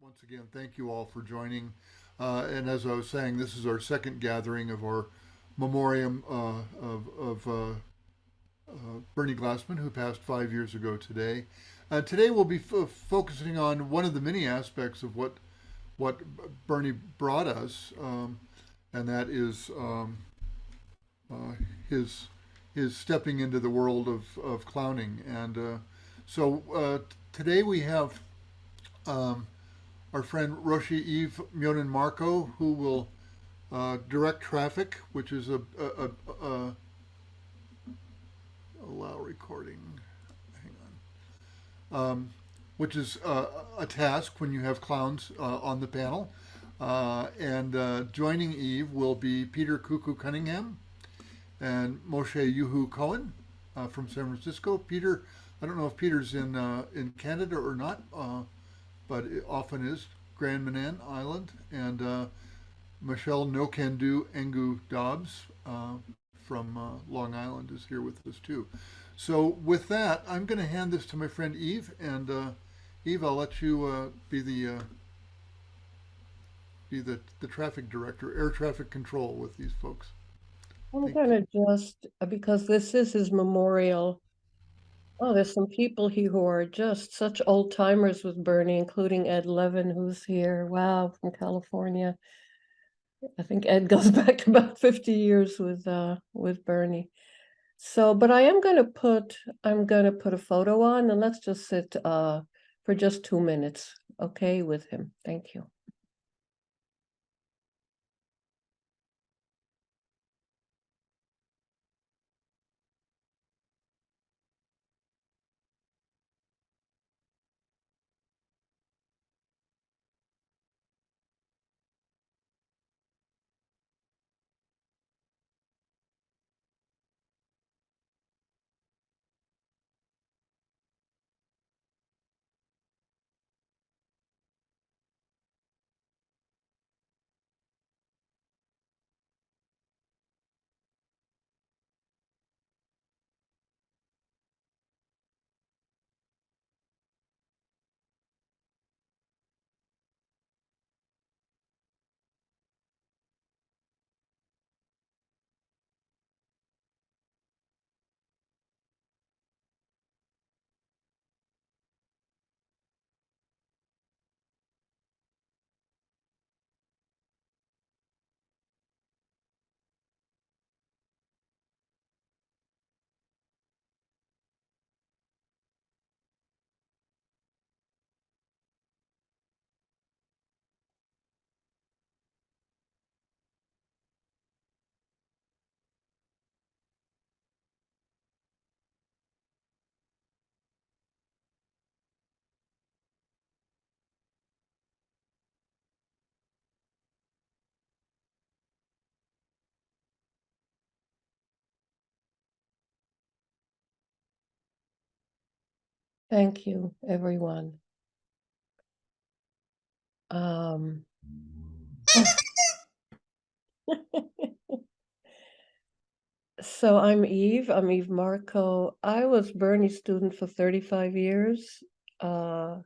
Once again, thank you all for joining. And as I was saying, this is our second gathering of our memoriam of Bernie Glassman, who passed 5 years ago today. Today we'll be focusing on one of the many aspects of what Bernie brought us, and that is uh, his his stepping into the world of clowning. And today we have um, our friend Roshi Eve Myonin Marco, who will direct traffic, which is a allow recording. Hang on. Which is a task when you have clowns on the panel. And joining Eve will be Peter Cuckoo Cunningham and Moshe Yuhu Cohen from San Francisco. Peter, I don't know if Peter's in Canada or not, but it often is Grand Manan Island. And Michelle No Can Do Engu Dobbs from Long Island is here with us too. So with that, I'm going to hand this to my friend Eve, and Eve, I'll let you be the traffic director, air traffic control with these folks. I'm Thank you. gonna just, because this is his memorial. Oh, there's some people here who are just such old timers with Bernie, including Ed Levin, who's here. Wow, from California. I think Ed goes back about 50 years with Bernie. So, but I'm gonna put a photo on, and let's just sit for just 2 minutes, okay, with him. Thank you. Thank you, everyone. Um, So I'm Eve Marco. I was Bernie's student for 35 years, uh,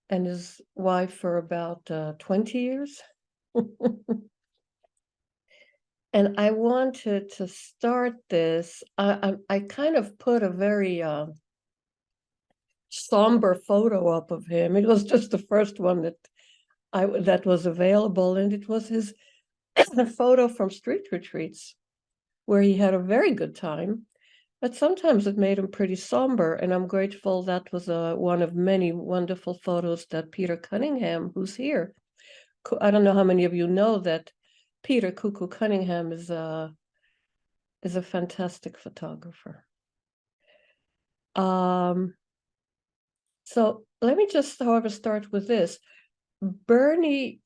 and his wife for about 20 years. And I wanted to start this. I kind of put a very somber photo up of him. It was just the first one that was available, and it was his photo from street retreats, where he had a very good time. But sometimes it made him pretty somber, and I'm grateful that was one of many wonderful photos that Peter Cunningham, who's here. I don't know how many of you know that Peter Cuckoo Cunningham is a fantastic photographer. Um, so let me just, however, start with this. Bernie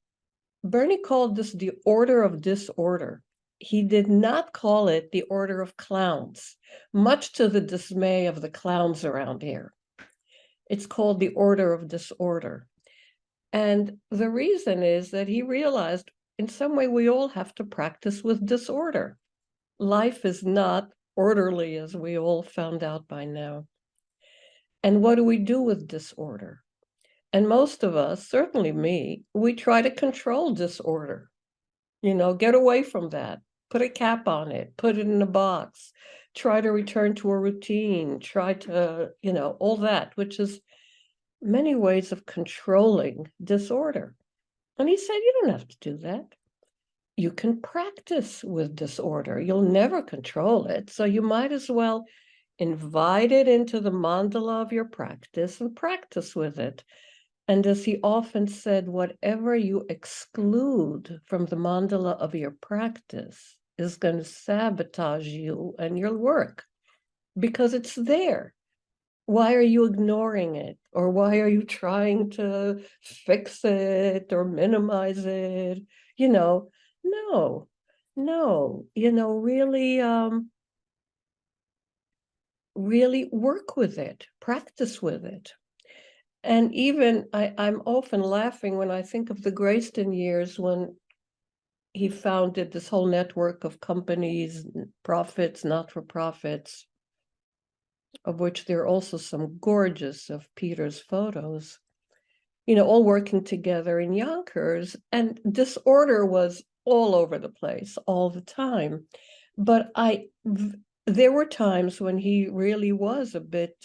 called this the order of disorder. He did not call it the order of clowns, much to the dismay of the clowns around here. It's called the order of disorder. And the reason is that he realized in some way we all have to practice with disorder. Life is not orderly, as we all found out by now. And what do we do with disorder? And most of us, certainly me, we try to control disorder, get away from that, put a cap on it, put it in a box, try to return to a routine, try to, all that, which is many ways of controlling disorder. And he said, you don't have to do that. You can practice with disorder. You'll never control it. So you might as well invite it into the mandala of your practice and practice with it. And as he often said, whatever you exclude from the mandala of your practice is going to sabotage you and your work because it's there. Why are you ignoring it? Or why are you trying to fix it or minimize it? No, no, really work with it, practice with it. And even I'm often laughing when I think of the Grayston years when he founded this whole network of companies, profits, not-for-profits, of which there are also some gorgeous of Peter's photos, all working together in Yonkers. And disorder was all over the place all the time. But there were times when he really was a bit,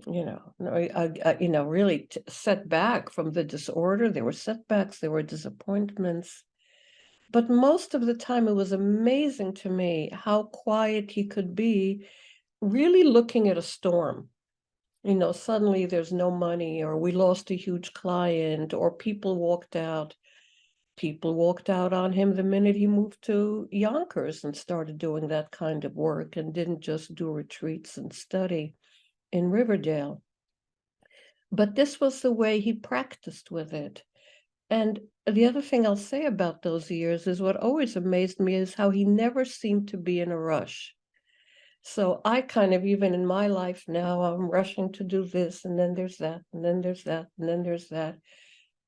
really set back from the disorder. There were setbacks, there were disappointments. But most of the time, it was amazing to me how quiet he could be, really looking at a storm. Suddenly there's no money, or we lost a huge client, or people walked out. People walked out on him the minute he moved to Yonkers and started doing that kind of work and didn't just do retreats and study in Riverdale. But this was the way he practiced with it. And the other thing I'll say about those years is what always amazed me is how he never seemed to be in a rush. So I kind of, even in my life now, I'm rushing to do this, and then there's that, and then there's that, and then there's that.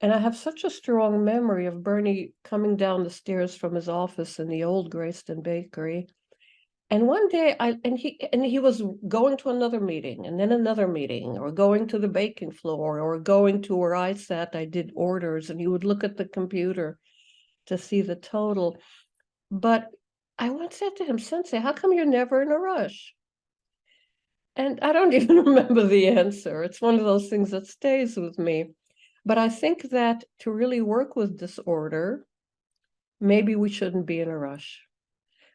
And I have such a strong memory of Bernie coming down the stairs from his office in the old Grayston Bakery. And one day he was going to another meeting and then another meeting, or going to the baking floor, or going to where I sat. I did orders, and he would look at the computer to see the total. But I once said to him, Sensei, how come you're never in a rush? And I don't even remember the answer. It's one of those things that stays with me. But I think that to really work with disorder, maybe we shouldn't be in a rush.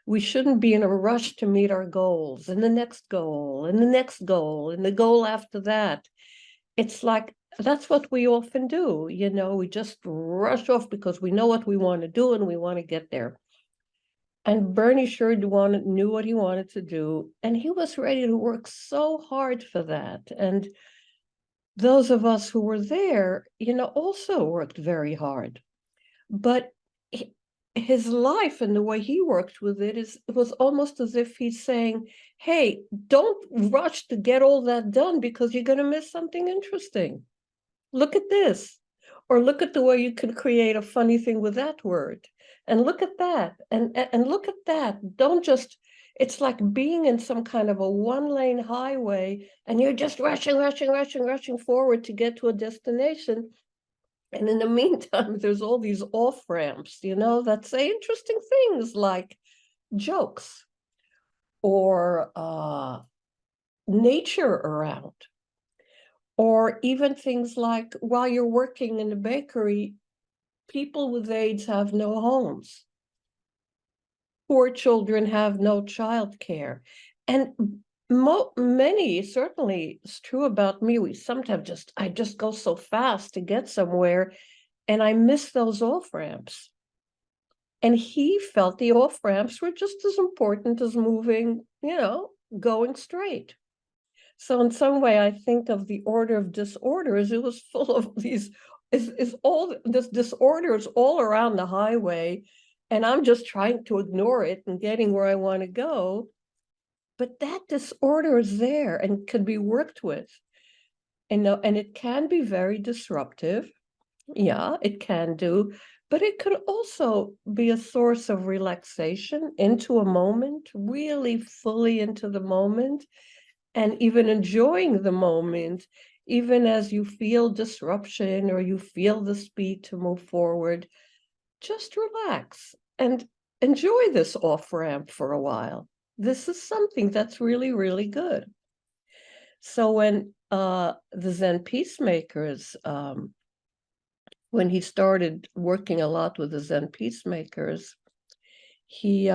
We shouldn't be in a rush to meet our goals and the next goal and the next goal and the goal after that. It's like, that's what we often do. We just rush off because we know what we want to do and we want to get there. And Bernie sure knew what he wanted to do. And he was ready to work so hard for that. And those of us who were there, also worked very hard. But his life and the way he worked with it was almost as if he's saying, hey, don't rush to get all that done because you're going to miss something interesting. Look at this. Or look at the way you can create a funny thing with that word. And look at that. And look at that. Don't just, it's like being in some kind of a one-lane highway and you're just rushing forward to get to a destination. And in the meantime, there's all these off-ramps, that say interesting things like jokes or nature around. Or even things like, while you're working in the bakery, people with AIDS have no homes. Poor children have no childcare. And many, certainly it's true about me, I just go so fast to get somewhere and I miss those off-ramps. And he felt the off-ramps were just as important as moving, going straight. So in some way, I think of the order of disorders. It was full of these, is all this disorders all around the highway, and I'm just trying to ignore it and getting where I want to go. But that disorder is there and can be worked with. And it can be very disruptive. Yeah, it can do. But it could also be a source of relaxation into a moment, really fully into the moment, and even enjoying the moment even as you feel disruption or you feel the speed to move forward, just relax and enjoy this off ramp for a while. This is something that's really, really good. So when the Zen peacemakers, when he started working a lot with the Zen peacemakers, he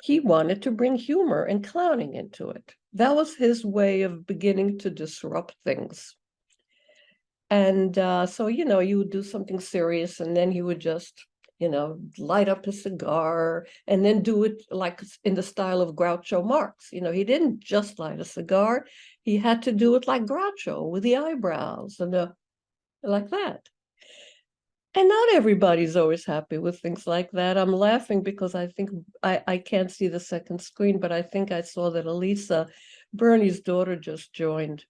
he wanted to bring humor and clowning into it. That was his way of beginning to disrupt things. And so, you would do something serious, and then he would just, light up a cigar and then do it like in the style of Groucho Marx. He didn't just light a cigar, he had to do it like Groucho with the eyebrows and like that. And not everybody's always happy with things like that. I'm laughing because I think I can't see the second screen, but I think I saw that Elisa, Bernie's daughter, just joined.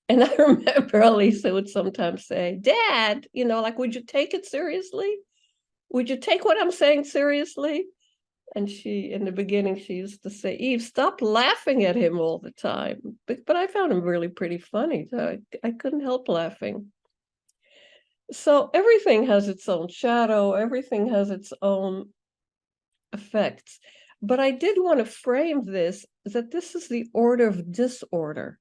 And I remember Elisa would sometimes say, Dad, like, would you take it seriously? Would you take what I'm saying seriously? And in the beginning, she used to say, Eve, stop laughing at him all the time. But I found him really pretty funny. So I couldn't help laughing. So everything has its own shadow, everything has its own effects. But I did want to frame this that this is the order of disorder.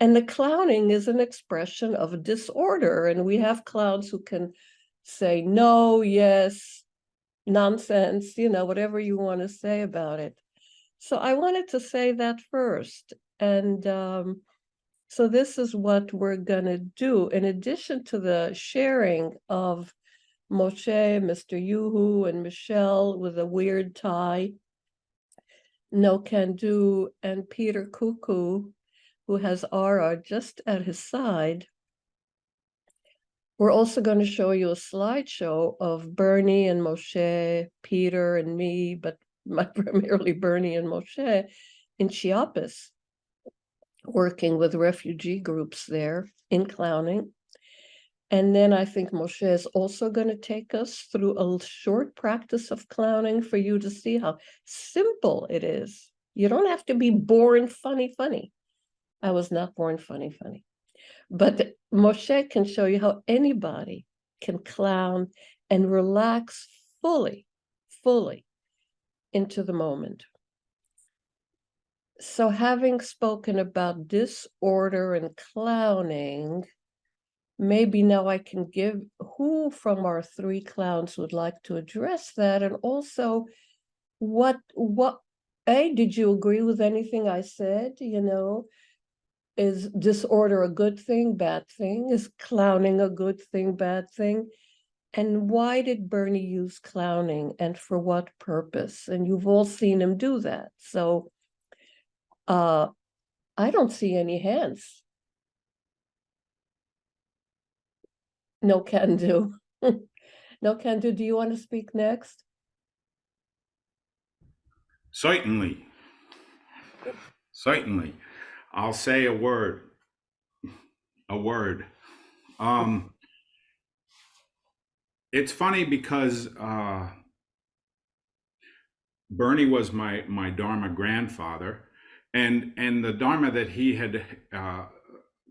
And the clowning is an expression of disorder. And we have clowns who can say no, yes, nonsense, whatever you want to say about it. So I wanted to say that first. And so this is what we're going to do. In addition to the sharing of Moshe, Mr. Yuhu, and Michelle with a weird tie, No Can Do, and Peter Cuckoo, who has Ara just at his side. We're also going to show you a slideshow of Bernie and Moshe, Peter and me, but primarily Bernie and Moshe in Chiapas, working with refugee groups there in clowning. And then I think Moshe is also going to take us through a short practice of clowning for you to see how simple it is. You don't have to be born funny. I was not born funny. But Moshe can show you how anybody can clown and relax fully into the moment. So having spoken about disorder and clowning, maybe now I can give who from our three clowns would like to address that, and also what did you agree with anything I said? Is disorder a good thing, bad thing? Is clowning a good thing, bad thing? And why did Bernie use clowning and for what purpose? And you've all seen him do that. So I don't see any hands. No can do. No can do. Do you want to speak next? Certainly, certainly. I'll say a word. A word. Um, it's funny because Bernie was my Dharma grandfather, and the Dharma that he had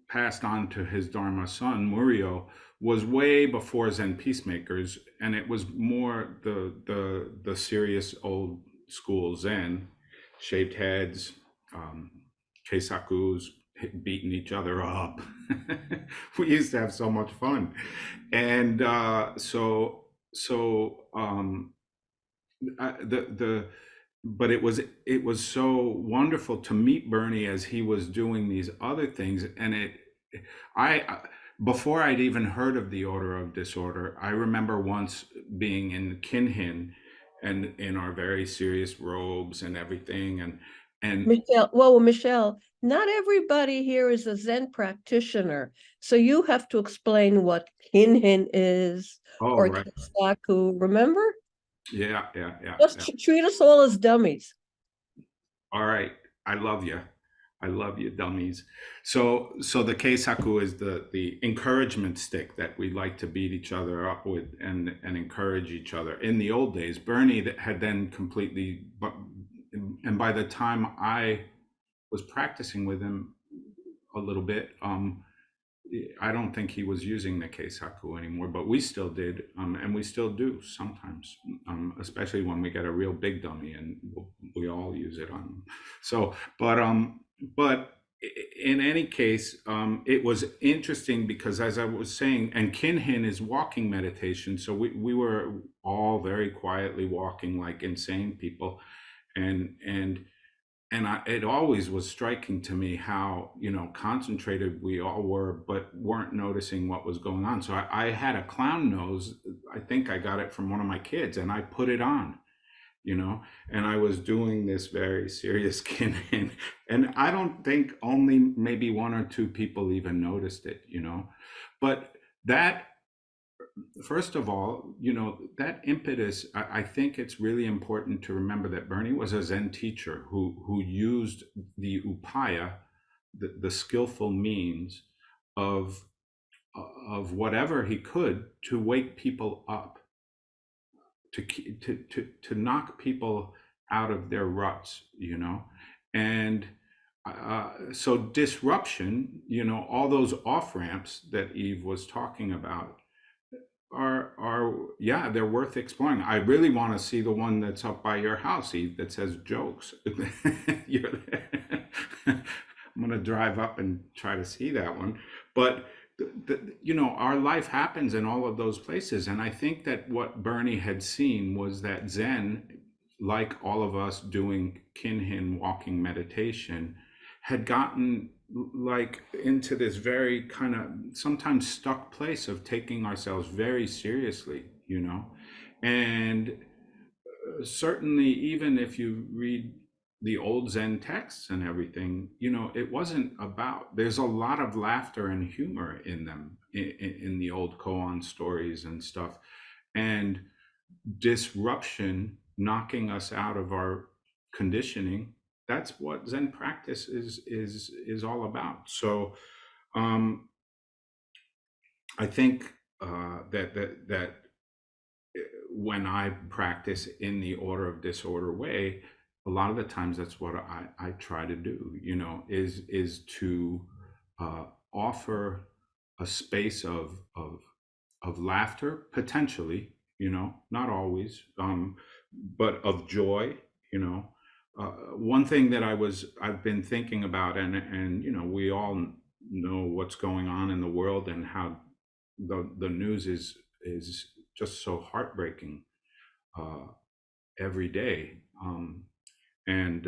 passed on to his Dharma son Murio was way before Zen peacemakers, and it was more the serious old school Zen, shaved heads, um, keisakus, beating each other up. We used to have so much fun, and the but it was so wonderful to meet Bernie as he was doing these other things, and I before I'd even heard of the Order of Disorder, I remember once being in Kinhin and in our very serious robes and everything, and Michelle, not everybody here is a Zen practitioner. So you have to explain what Kinhin is oh or right, Kisaku, remember? yeah. Just treat us all as dummies. All right, I love you. I love you, dummies. So the keisaku is the encouragement stick that we like to beat each other up with and encourage each other. In the old days, Bernie had then completely, and by the time I was practicing with him, a little bit. I don't think he was using the keisaku anymore, but we still did, and we still do sometimes, especially when we get a real big dummy, and we all use it on them. So, but in any case, it was interesting because, as I was saying, and kinhin is walking meditation. So we were all very quietly walking like insane people, and it always was striking to me how, concentrated we all were, but weren't noticing what was going on. So I had a clown nose. I think I got it from one of my kids, and I put it on, and I was doing this very serious kin. And I don't think, only maybe one or two people even noticed it, but that, first of all, that impetus, I think it's really important to remember that Bernie was a Zen teacher who used the upaya, the skillful means of whatever he could to wake people up, to knock people out of their ruts, and so disruption, all those off ramps that Eve was talking about are yeah, they're worth exploring. I really want to see the one that's up by your house, Eve, that says jokes. You're there. I'm gonna drive up and try to see that one. But our life happens in all of those places, and I think that what Bernie had seen was that Zen, like all of us doing kinhin walking meditation, had gotten like into this very kind of sometimes stuck place of taking ourselves very seriously, and certainly, even if you read the old Zen texts and everything, it wasn't about, there's a lot of laughter and humor in them, in the old koan stories and stuff, and disruption, knocking us out of our conditioning. That's what Zen practice is all about. So I think that when I practice in the order of disorder way, a lot of the times that's what I try to do, is to offer a space of laughter, potentially, not always, but of joy, one thing that I've been thinking about, and we all know what's going on in the world and how the news is just so heartbreaking every day, and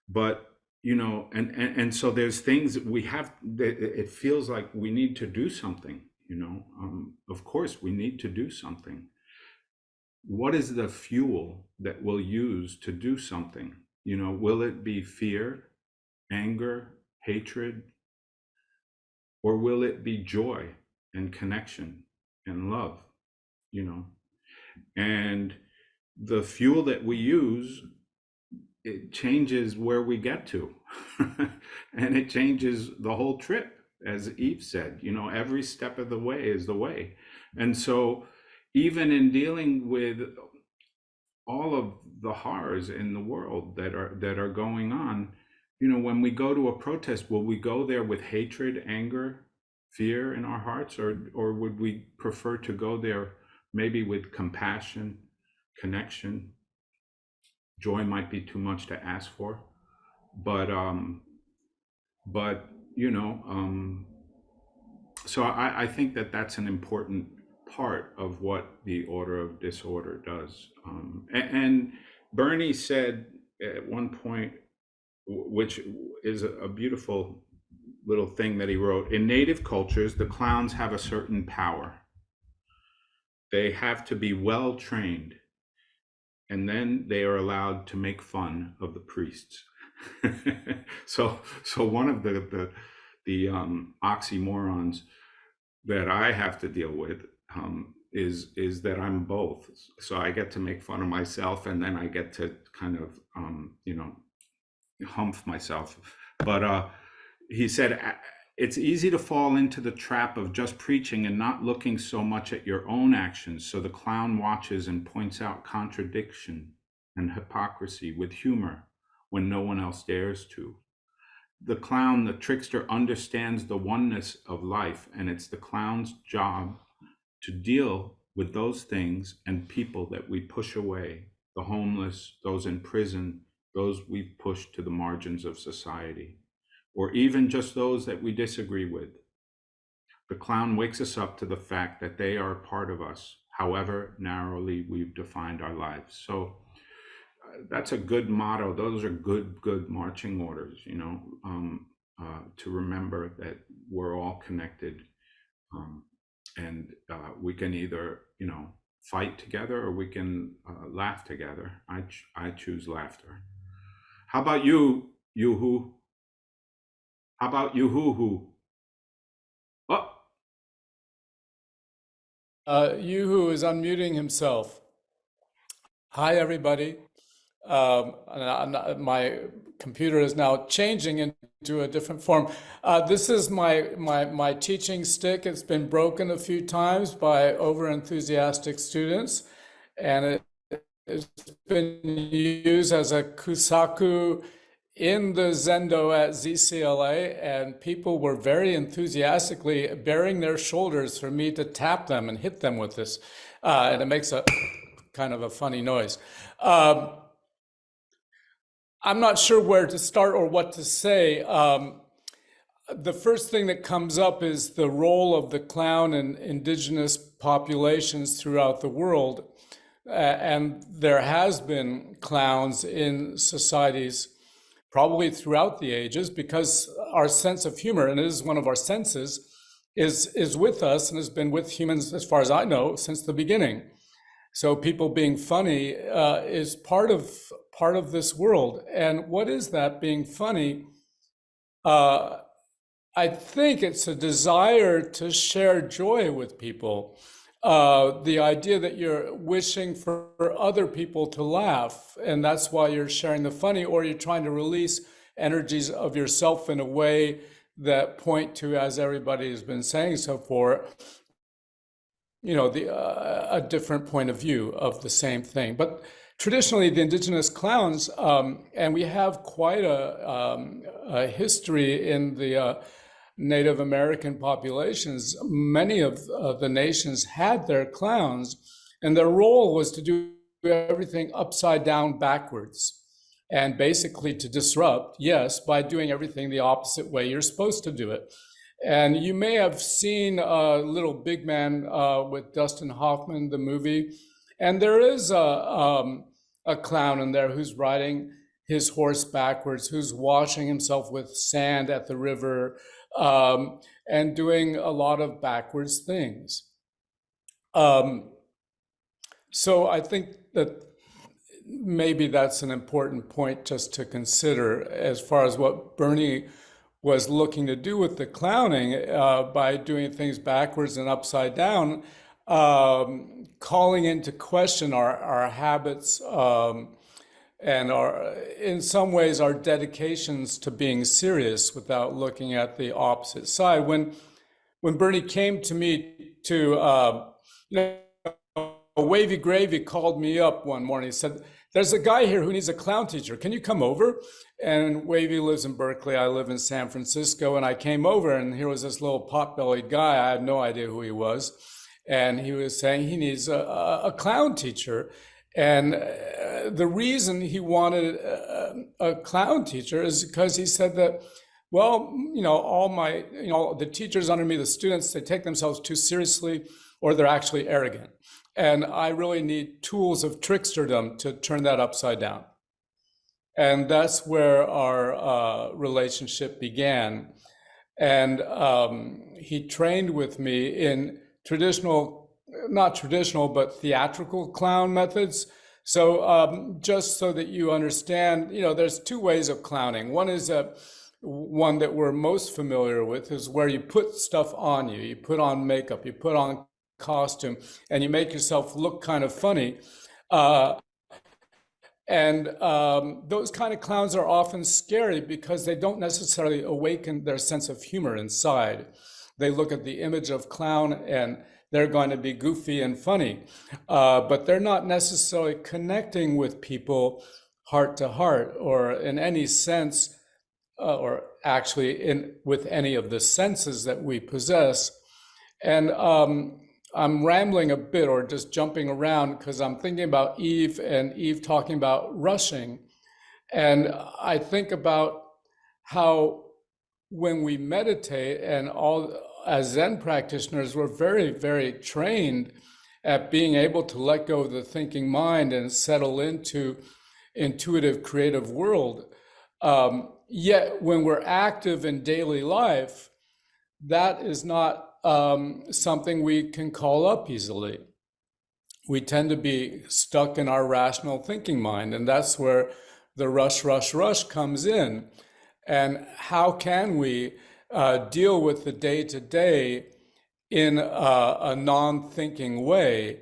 but and so there's things that we have that it feels like we need to do something, of course we need to do something. What is the fuel that we'll use to do something? Will it be fear, anger, hatred, or will it be joy and connection and love? And the fuel that we use, it changes where we get to, and it changes the whole trip, as Eve said. Every step of the way is the way. And so, even in dealing with all of the horrors in the world that are going on, when we go to a protest, will we go there with hatred, anger, fear in our hearts, or would we prefer to go there maybe with compassion, connection? Joy might be too much to ask for, but so I think that that's an important part of what the order of disorder does. And Bernie said at one point, which is a beautiful little thing that he wrote: in native cultures, the clowns have a certain power. They have to be well trained, and then they are allowed to make fun of the priests. so one of the oxymorons that I have to deal with is that I'm both. So I get to make fun of myself, and then I get to kind of humph myself. But he said it's easy to fall into the trap of just preaching and not looking so much at your own actions. So the clown watches and points out contradiction and hypocrisy with humor when no one else dares to. the clown, the trickster, understands the oneness of life, and it's the clown's job to deal with those things and people that we push away, the homeless, those in prison, those we've pushed to the margins of society, or even just those that we disagree with. The clown wakes us up to the fact that they are a part of us, however narrowly we've defined our lives. So that's a good motto. Those are good marching orders, to remember that we're all connected, and we can either, fight together, or we can laugh together. I choose laughter. How about you, Yoo-hoo? How about you, hoo-hoo? Oh, Yoo-hoo is unmuting himself. Hi, everybody. My computer is now changing into a different form. This is my teaching stick. It's been broken a few times by over-enthusiastic students, and it's been used as a kusaku in the Zendo at ZCLA, and people were very enthusiastically baring their shoulders for me to tap them and hit them with this. And it makes a kind of a funny noise. I'm not sure where to start or what to say. The first thing that comes up is the role of the clown in indigenous populations throughout the world. And there has been clowns in societies probably throughout the ages, because our sense of humor, and it is one of our senses, is with us and has been with humans, as far as I know, since the beginning. So people being funny is part of this world. And what is that, being funny? I think it's a desire to share joy with people. The idea that you're wishing for other people to laugh, and that's why you're sharing the funny, or you're trying to release energies of yourself in a way that point to, as everybody has been saying so far, a different point of view of the same thing. But traditionally, the indigenous clowns, and we have quite a history in the Native American populations. Many of the nations had their clowns, and their role was to do everything upside down backwards, and basically to disrupt, yes, by doing everything the opposite way you're supposed to do it. And you may have seen Little Big Man with Dustin Hoffman, the movie. And there is a clown in there who's riding his horse backwards, who's washing himself with sand at the river, and doing a lot of backwards things. So I think that maybe that's an important point just to consider as far as what Bernie was looking to do with the clowning, by doing things backwards and upside down, calling into question our habits, and in some ways, our dedications to being serious without looking at the opposite side. When Bernie came to me Wavy Gravy called me up one morning. He said, "There's a guy here who needs a clown teacher. Can you come over?" And Wavy lives in Berkeley. I live in San Francisco. And I came over, and here was this little pot-bellied guy. I had no idea who he was. And he was saying he needs a clown teacher. And the reason he wanted a clown teacher is because he said that, well, all the teachers under me, the students, they take themselves too seriously, or they're actually arrogant. And I really need tools of tricksterdom to turn that upside down. And that's where our relationship began. And he trained with me in not traditional, but theatrical clown methods. So just so that you understand, there's two ways of clowning. One is one that we're most familiar with, is where you put stuff on you. You put on makeup, you put on costume, and you make yourself look kind of funny. And those kind of clowns are often scary because they don't necessarily awaken their sense of humor inside. They look at the image of clown and they're going to be goofy and funny, but they're not necessarily connecting with people heart to heart, or in any sense, or actually in with any of the senses that we possess. And I'm rambling a bit or just jumping around because I'm thinking about Eve and Eve talking about rushing. And I think about how when we meditate, and all as Zen practitioners, we're very, very trained at being able to let go of the thinking mind and settle into intuitive, creative world. Yet when we're active in daily life, that is not something we can call up easily. We tend to be stuck in our rational thinking mind, and that's where the rush, rush, rush comes in. And how can we deal with the day to day in a non thinking way?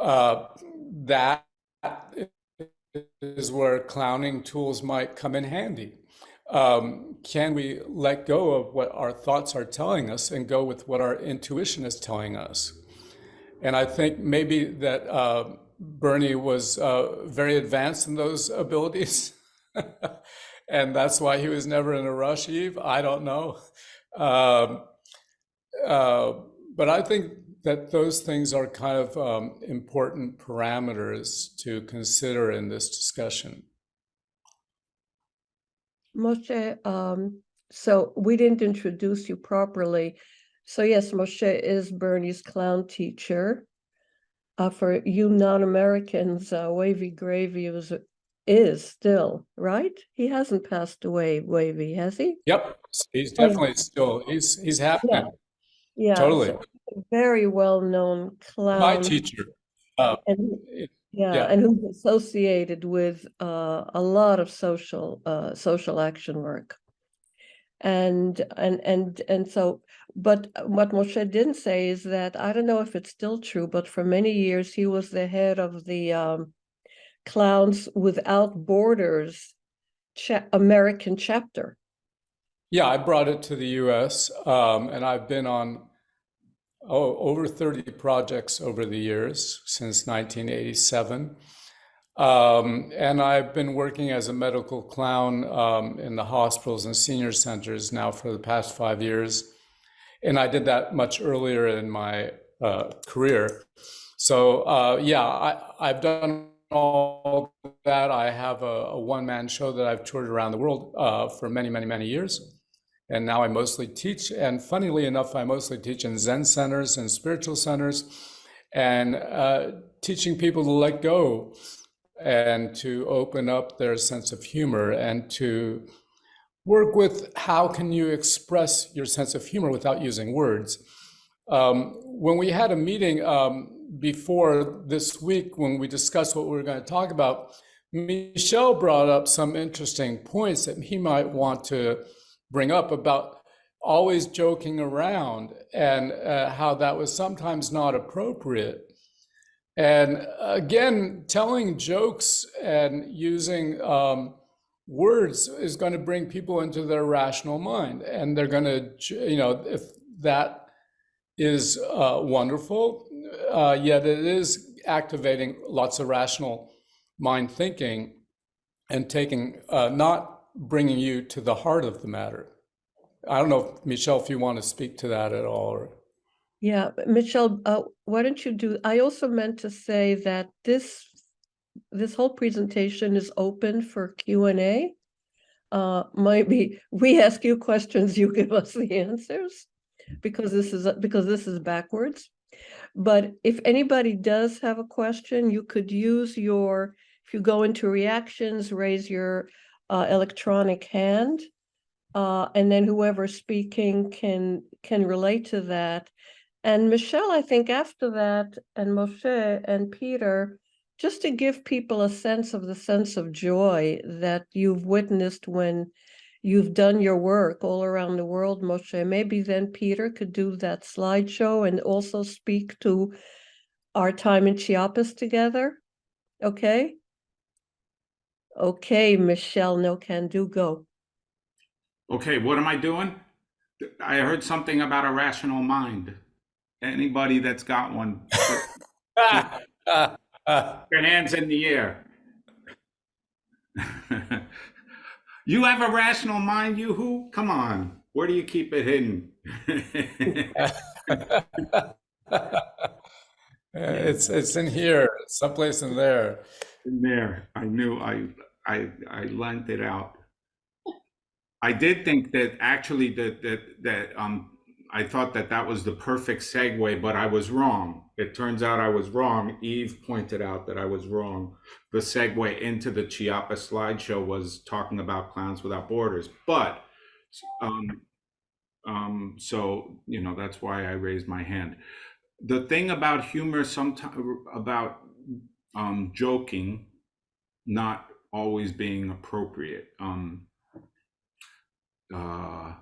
That is where clowning tools might come in handy. Can we let go of what our thoughts are telling us and go with what our intuition is telling us? And I think maybe that Bernie was very advanced in those abilities. And that's why he was never in a rush, Eve. I don't know. But I think that those things are kind of important parameters to consider in this discussion. Moshe, so we didn't introduce you properly. So yes, Moshe is Bernie's clown teacher. For you non-Americans, Wavy Gravy is still, right? He hasn't passed away, Wavy, has he? Yep, he's Oh, definitely still, he's yeah, happening, yeah. totally. So very well-known My clown, teacher, and yeah, yeah. and who's associated with a lot of social action work. And so, but what Moshe didn't say is that, I don't know if it's still true, but for many years he was the head of the Clowns Without Borders American chapter. Yeah, I brought it to the US, and I've been on over 30 projects over the years since 1987. And I've been working as a medical clown in the hospitals and senior centers now for the past 5 years. And I did that much earlier in my career. So yeah, I've done all that. I have a one-man show that I've toured around the world for many, many, many years. And now I mostly teach. And funnily enough, I mostly teach in Zen centers and spiritual centers, and teaching people to let go and to open up their sense of humor and to work with how can you express your sense of humor without using words. When we had a meeting before this week, when we discussed what we were going to talk about, Michel brought up some interesting points that he might want to bring up about always joking around and how that was sometimes not appropriate. And again, telling jokes and using words is going to bring people into their rational mind. And they're going to, you know, if that is wonderful, yet it is activating lots of rational mind thinking and taking, not bringing you to the heart of the matter. I don't know, Michel, if you want to speak to that at all. Or... Yeah, Michelle, why don't you do, I also meant to say that this whole presentation is open for Q&A. Maybe we ask you questions, you give us the answers, because this is backwards. But if anybody does have a question, you could use if you go into reactions, raise your electronic hand, and then whoever's speaking can relate to that. And Michelle, I think after that, and Moshe and Peter, just to give people a sense of joy that you've witnessed when you've done your work all around the world, Moshe, maybe then Peter could do that slideshow and also speak to our time in Chiapas together. Okay? Okay, Michelle, no can do, go. Okay, what am I doing? I heard something about a rational mind. Anybody that's got one, put your hands in the air. You have a rational mind, you who? Come on. Where do you keep it hidden? It's in here, someplace in there. In there. I knew I lent it out. I did think that actually that I thought that that was the perfect segue, but I was wrong. It turns out I was wrong. Eve pointed out that I was wrong. The segue into the Chiapas slideshow was talking about Clowns Without Borders, but um, so you know that's why I raised my hand. The thing about humor, sometimes about joking, not always being appropriate. Uh,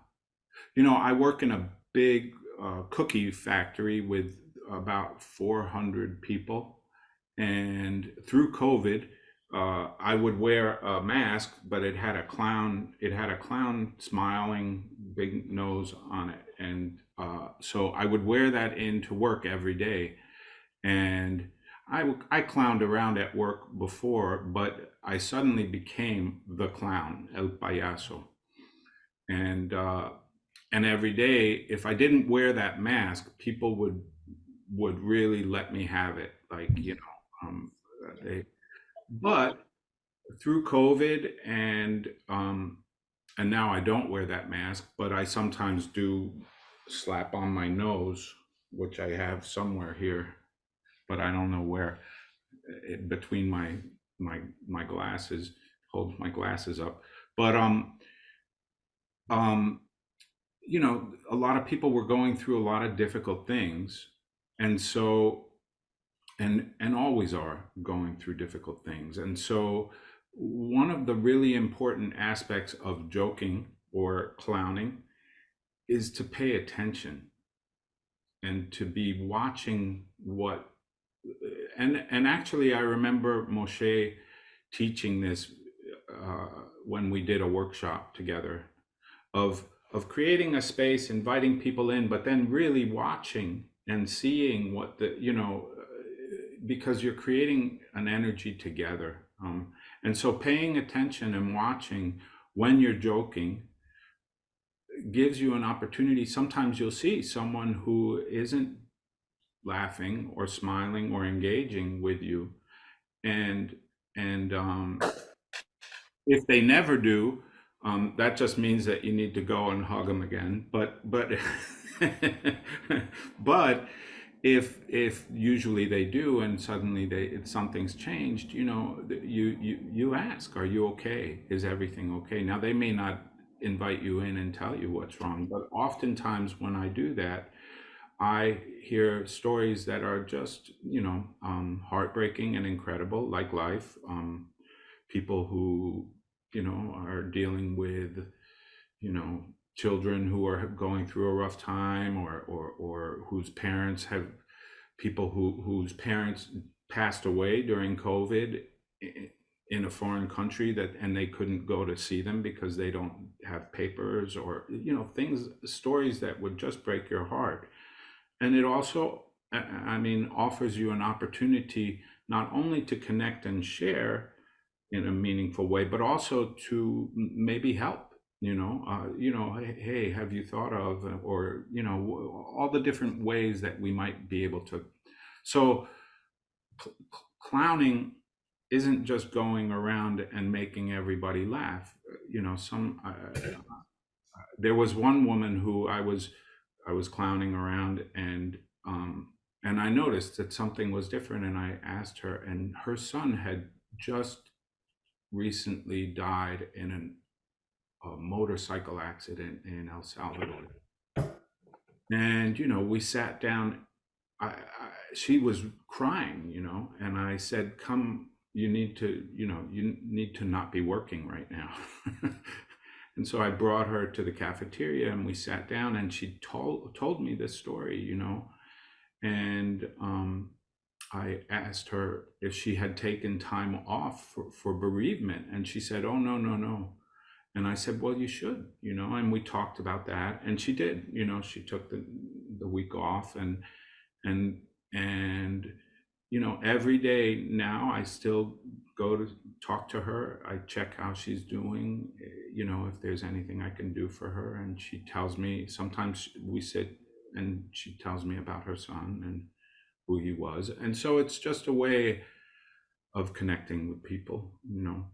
You know, I work in a big cookie factory with about 400 people. And through COVID, I would wear a mask, but it had a clown smiling, big nose on it. And so I would wear that into work every day. And I clowned around at work before, but I suddenly became the clown, el payaso. And every day, if I didn't wear that mask, people would really let me have it, like you know. They, but through COVID and now I don't wear that mask, but I sometimes do slap on my nose, which I have somewhere here, but I don't know where. Between my glasses, holds my glasses up, but um you know, a lot of people were going through a lot of difficult things. And so, and always are going through difficult things. And so, one of the really important aspects of joking or clowning is to pay attention and to be watching what, and actually, I remember Moshe teaching this when we did a workshop together of creating a space, inviting people in, but then really watching and seeing what the because you're creating an energy together, and so paying attention and watching when you're joking gives you an opportunity. Sometimes you'll see someone who isn't laughing or smiling or engaging with you, and and if they never do, that just means that you need to go and hug them again. But but if usually they do, and suddenly something's changed, you know, you ask, are you okay? Is everything okay? Now they may not invite you in and tell you what's wrong, but oftentimes when I do that, I hear stories that are just heartbreaking and incredible, like life. People who are dealing with children who are going through a rough time, or whose parents have people whose parents passed away during COVID in a foreign country, and they couldn't go to see them because they don't have papers, or things, stories that would just break your heart. And it also, I mean, offers you an opportunity not only to connect and share in a meaningful way, but also to maybe help. Hey, have you thought of, or all the different ways that we might be able to. So clowning isn't just going around and making everybody laugh. There was one woman who I was clowning around, and I noticed that something was different, and I asked her, and her son had just recently died in a motorcycle accident in El Salvador. And we sat down. She was crying, and I said, "Come, you need to not be working right now." And so I brought her to the cafeteria, and we sat down, and she told me this story, and I asked her if she had taken time off for bereavement, and she said, "Oh, no, no, no." And I said, "Well, you should, and we talked about that, and she did. She took the week off, and every day now I still go to talk to her. I check how she's doing, if there's anything I can do for her. And she tells me, sometimes we sit and she tells me about her son and who he was. And so it's just a way of connecting with people,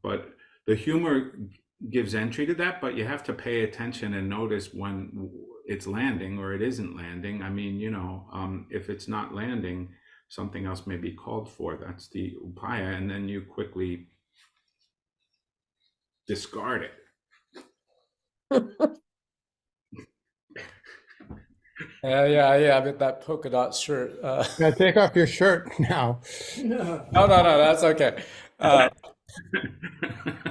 but the humor gives entry to that, but you have to pay attention and notice when it's landing or it isn't landing. I mean, if it's not landing, something else may be called for. That's the upaya, and then you quickly discard it. Yeah, with that polka dot shirt. Now take off your shirt now. No, that's okay.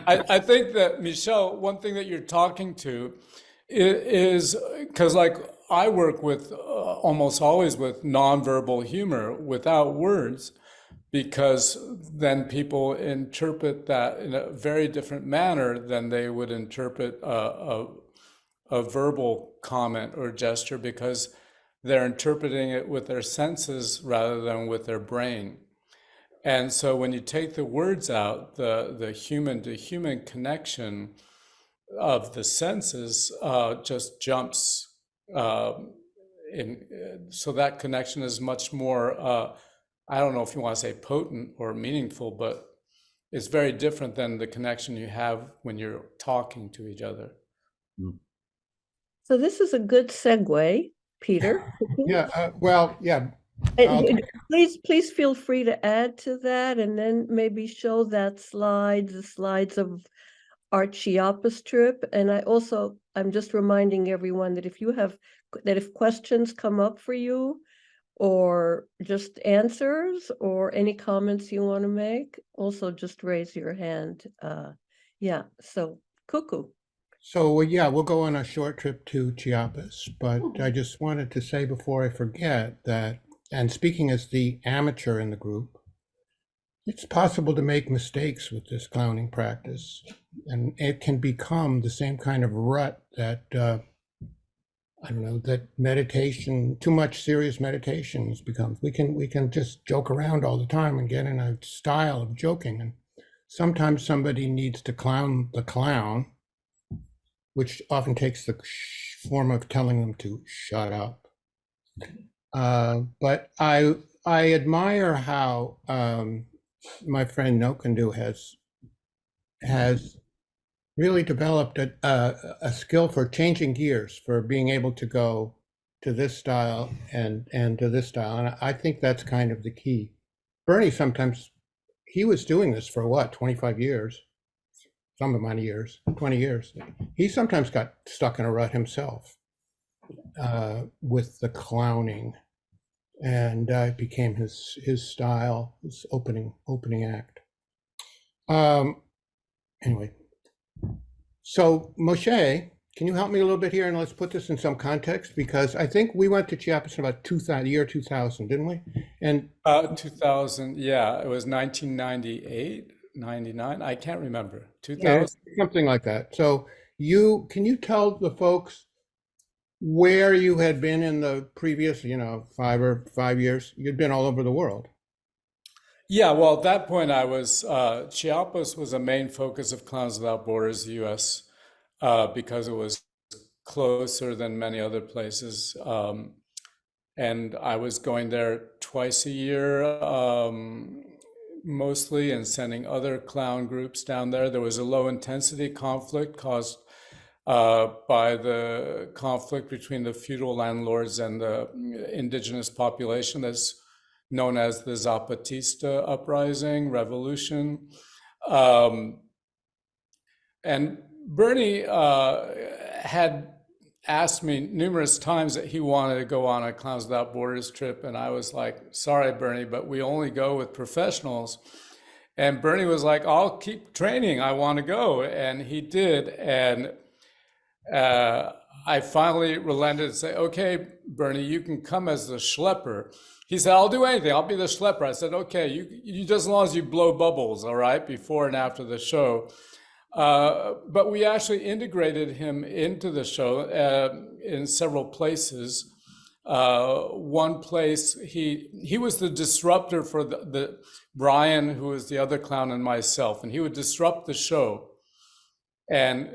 I think that, Michelle, one thing that you're talking to is because, like, I work with almost always with nonverbal humor without words, because then people interpret that in a very different manner than they would interpret a verbal comment or gesture, because they're interpreting it with their senses rather than with their brain. And so when you take the words out, the human to human connection of the senses just jumps in. So that connection is much more, I don't know if you want to say potent or meaningful, but it's very different than the connection you have when you're talking to each other. So this is a good segue, Peter. Yeah, well, yeah. And please feel free to add to that, and then maybe show that the slides of our Chiapas trip. And I'm just reminding everyone that if questions come up for you, or just answers, or any comments you want to make, also just raise your hand. Yeah, so cuckoo. So yeah, we'll go on a short trip to Chiapas, but I just wanted to say before I forget that, and speaking as the amateur in the group, it's possible to make mistakes with this clowning practice, and it can become the same kind of rut that I don't know, that meditation, too much serious meditation becomes. We can just joke around all the time and get in a style of joking, and sometimes somebody needs to clown the clown, which often takes the form of telling them to shut up. But I admire how my friend Nokandu has really developed a skill for changing gears, for being able to go to this style and to this style. And I think that's kind of the key. Bernie, sometimes he was doing this for what, 25 years, some amount of years, 20 years. He sometimes got stuck in a rut himself with the clowning, and it became his style, his opening act. Anyway, so Moshe, can you help me a little bit here, and let's put this in some context, because I think we went to Chiapas in about the year 2000, didn't we? And 2000, yeah, it was 1998, 99. I can't remember. 2000, yeah, something like that. So can you tell the folks where you had been in the previous, 5 years? You'd been all over the world. Yeah, well, at that point, I was Chiapas was a main focus of Clowns Without Borders U.S. Because it was closer than many other places, and I was going there twice a year, mostly, and sending other clown groups down there. There was a low intensity conflict caused by the conflict between the feudal landlords and the indigenous population that's known as the Zapatista uprising, revolution. And Bernie had asked me numerous times that he wanted to go on a Clowns Without Borders trip. And I was like, sorry, Bernie, but we only go with professionals. And Bernie was like, I'll keep training. I want to go. And he did. And I finally relented and said, okay, Bernie, you can come as the schlepper. He said, I'll do anything. I'll be the schlepper. I said, okay, you just as long as you blow bubbles, all right, before and after the show. But we actually integrated him into the show in several places. One place he was the disruptor for the Brian, who was the other clown, and myself, and he would disrupt the show. And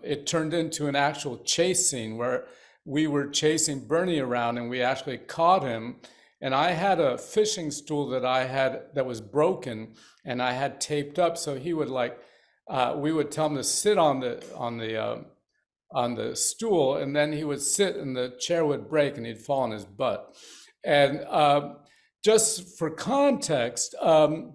it turned into an actual chase scene where we were chasing Bernie around, and we actually caught him. And I had a fishing stool that was broken, and I had taped up, so he would we would tell him to sit on the stool, and then he would sit, and the chair would break, and he'd fall on his butt. And just for context,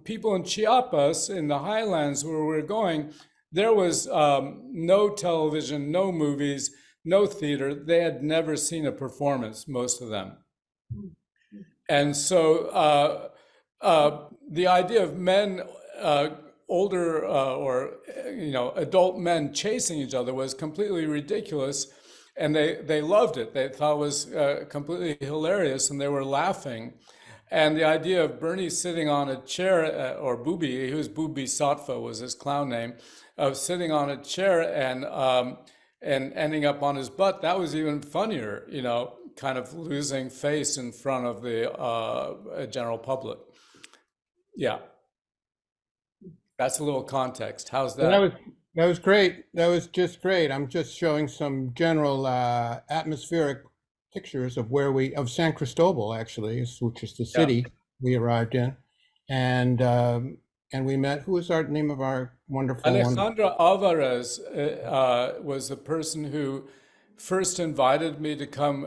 people in Chiapas, in the highlands where we were going, there was no television, no movies, no theater. They had never seen a performance, most of them. And so the idea of men, older or adult men chasing each other was completely ridiculous, and they loved it. They thought it was completely hilarious, and they were laughing. And the idea of Bernie sitting on a chair, or Booby, he was Booby Satva was his clown name, of sitting on a chair and ending up on his butt, that was even funnier, kind of losing face in front of the general public. Yeah. That's a little context. How's that? Well, that was great. That was just great. I'm just showing some general atmospheric pictures of of San Cristobal, actually, which is the city we arrived in, and we met. Who was our name of our wonderful Alejandra Alvarez was the person who first invited me to come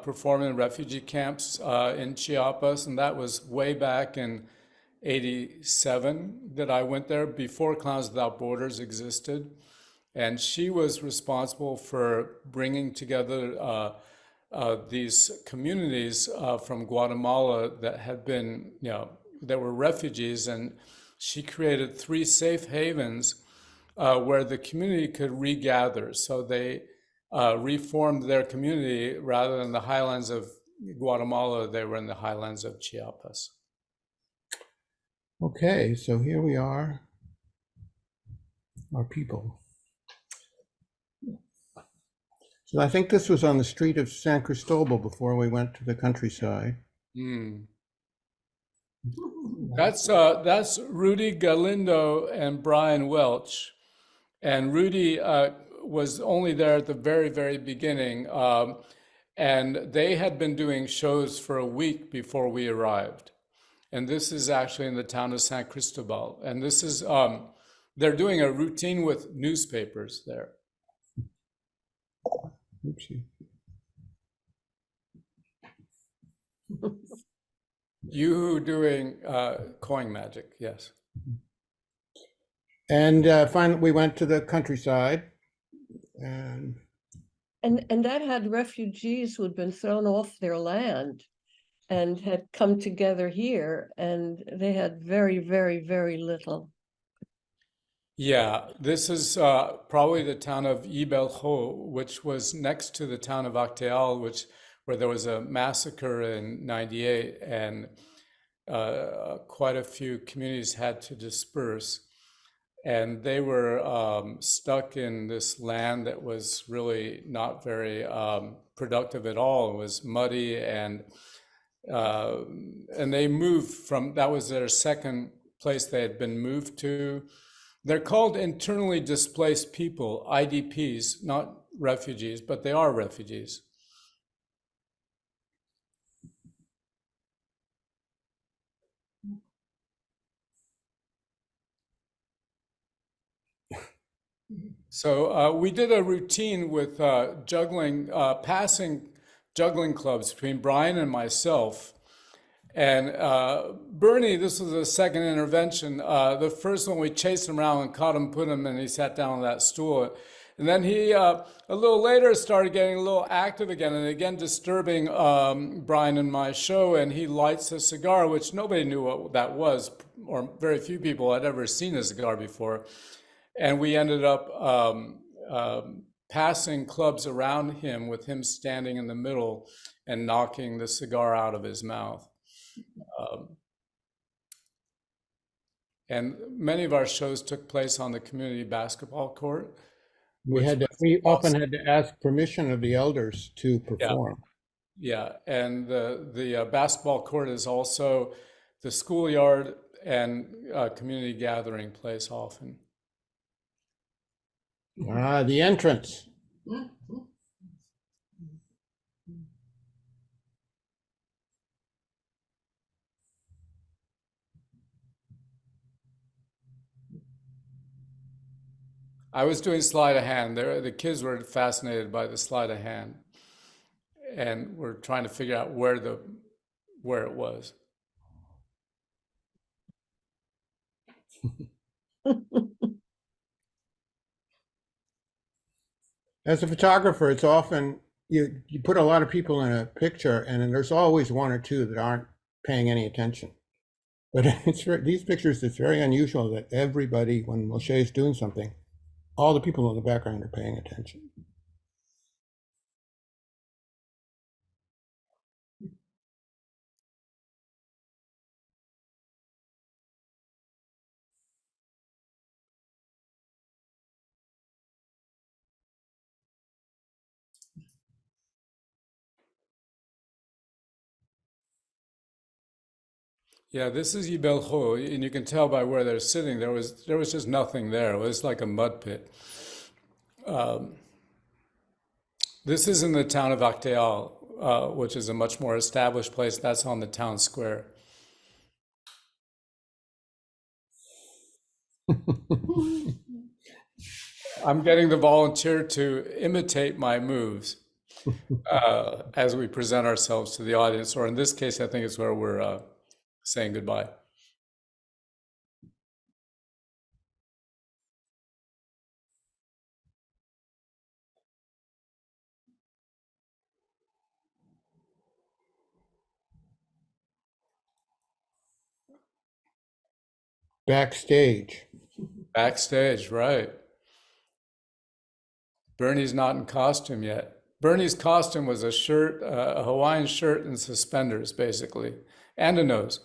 perform in refugee camps in Chiapas, and that was way back in '87 that I went there, before Clowns Without Borders existed. And she was responsible for bringing together these communities from Guatemala that had been, that were refugees, and she created 3 safe havens where the community could regather. So they reformed their community. Rather than the highlands of Guatemala, they were in the highlands of Chiapas. Okay, so here we are, our people. So I think this was on the street of San Cristobal before we went to the countryside. That's Rudy Galindo and Brian Welch. And Rudy was only there at the very, very beginning. And they had been doing shows for a week before we arrived. And this is actually in the town of San Cristobal. And this is, they're doing a routine with newspapers there. Oopsie. You doing coin magic, yes. And finally, we went to the countryside. And that had refugees who had been thrown off their land and had come together here, and they had very, very, very little. Yeah, this is probably the town of Ibeljo, which was next to the town of Acteal, where there was a massacre in '98, and quite a few communities had to disperse. And they were stuck in this land that was really not very productive at all. It was muddy, and they moved from, that was their second place they had been moved to. They're called internally displaced people, IDPs, not refugees, but they are refugees. So we did a routine with passing juggling clubs between Brian and myself. And Bernie, this was the second intervention. The first one, we chased him around and caught him, put him, and he sat down on that stool. And then he, a little later, started getting a little active again, and again disturbing Brian and my show. And he lights a cigar, which nobody knew what that was, or very few people had ever seen a cigar before. And we ended up passing clubs around him with him standing in the middle and knocking the cigar out of his mouth. And many of our shows took place on the community basketball court. we often had to ask permission of the elders to perform. Yeah, and the basketball court is also the schoolyard and community gathering place often. Ah, the entrance. I was doing sleight of hand. The kids were fascinated by the sleight of hand, and we're trying to figure out where it was. As a photographer, it's often you put a lot of people in a picture, and then there's always one or two that aren't paying any attention. But these pictures, it's very unusual that everybody, when Moshe is doing something, all the people in the background are paying attention. Yeah, this is Yibel Ho, and you can tell by where they're sitting. There was just nothing there. It was like a mud pit. This is in the town of Acteal, which is a much more established place. That's on the town square. I'm getting the volunteer to imitate my moves as we present ourselves to the audience, or in this case, I think it's where we're saying goodbye. Backstage. Backstage, right. Bernie's not in costume yet. Bernie's costume was a shirt, a Hawaiian shirt and suspenders, basically, and a nose.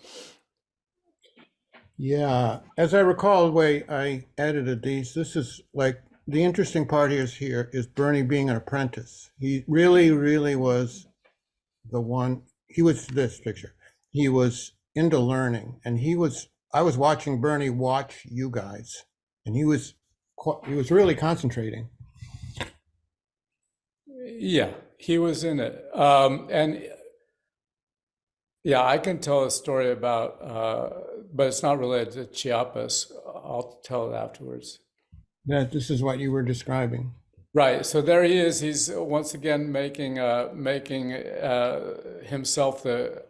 Yeah, as I recall, the way I edited these, this is like the interesting part here is Bernie being an apprentice. He really, really was the one. He was this picture. He was into learning, and I was watching Bernie watch you guys, and he was really concentrating. Yeah, he was in it. And yeah, I can tell a story about, but it's not related to Chiapas. I'll tell it afterwards. That this is what you were describing. Right. So there he is. He's once again making himself the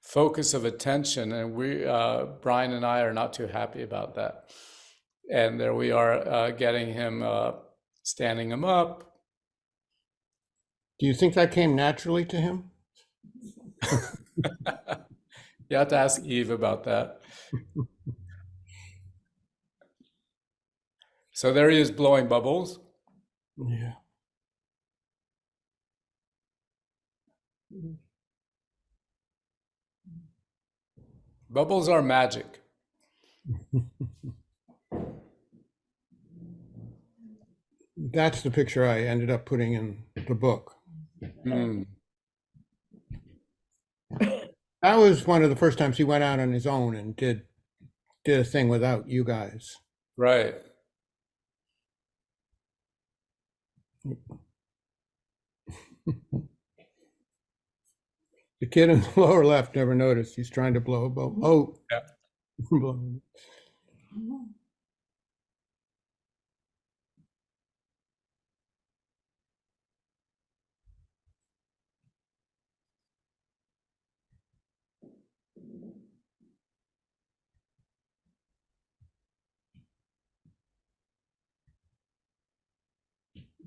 focus of attention, and Brian and I are not too happy about that. And there we are, getting him, standing him up. Do you think that came naturally to him? You have to ask Eve about that. So there he is blowing bubbles. Yeah. Bubbles are magic. That's the picture I ended up putting in the book. Mm, That was one of the first times he went out on his own and did a thing without you guys. right. The kid in the lower left never noticed. He's trying to blow a bubble. Oh, Yeah. blow.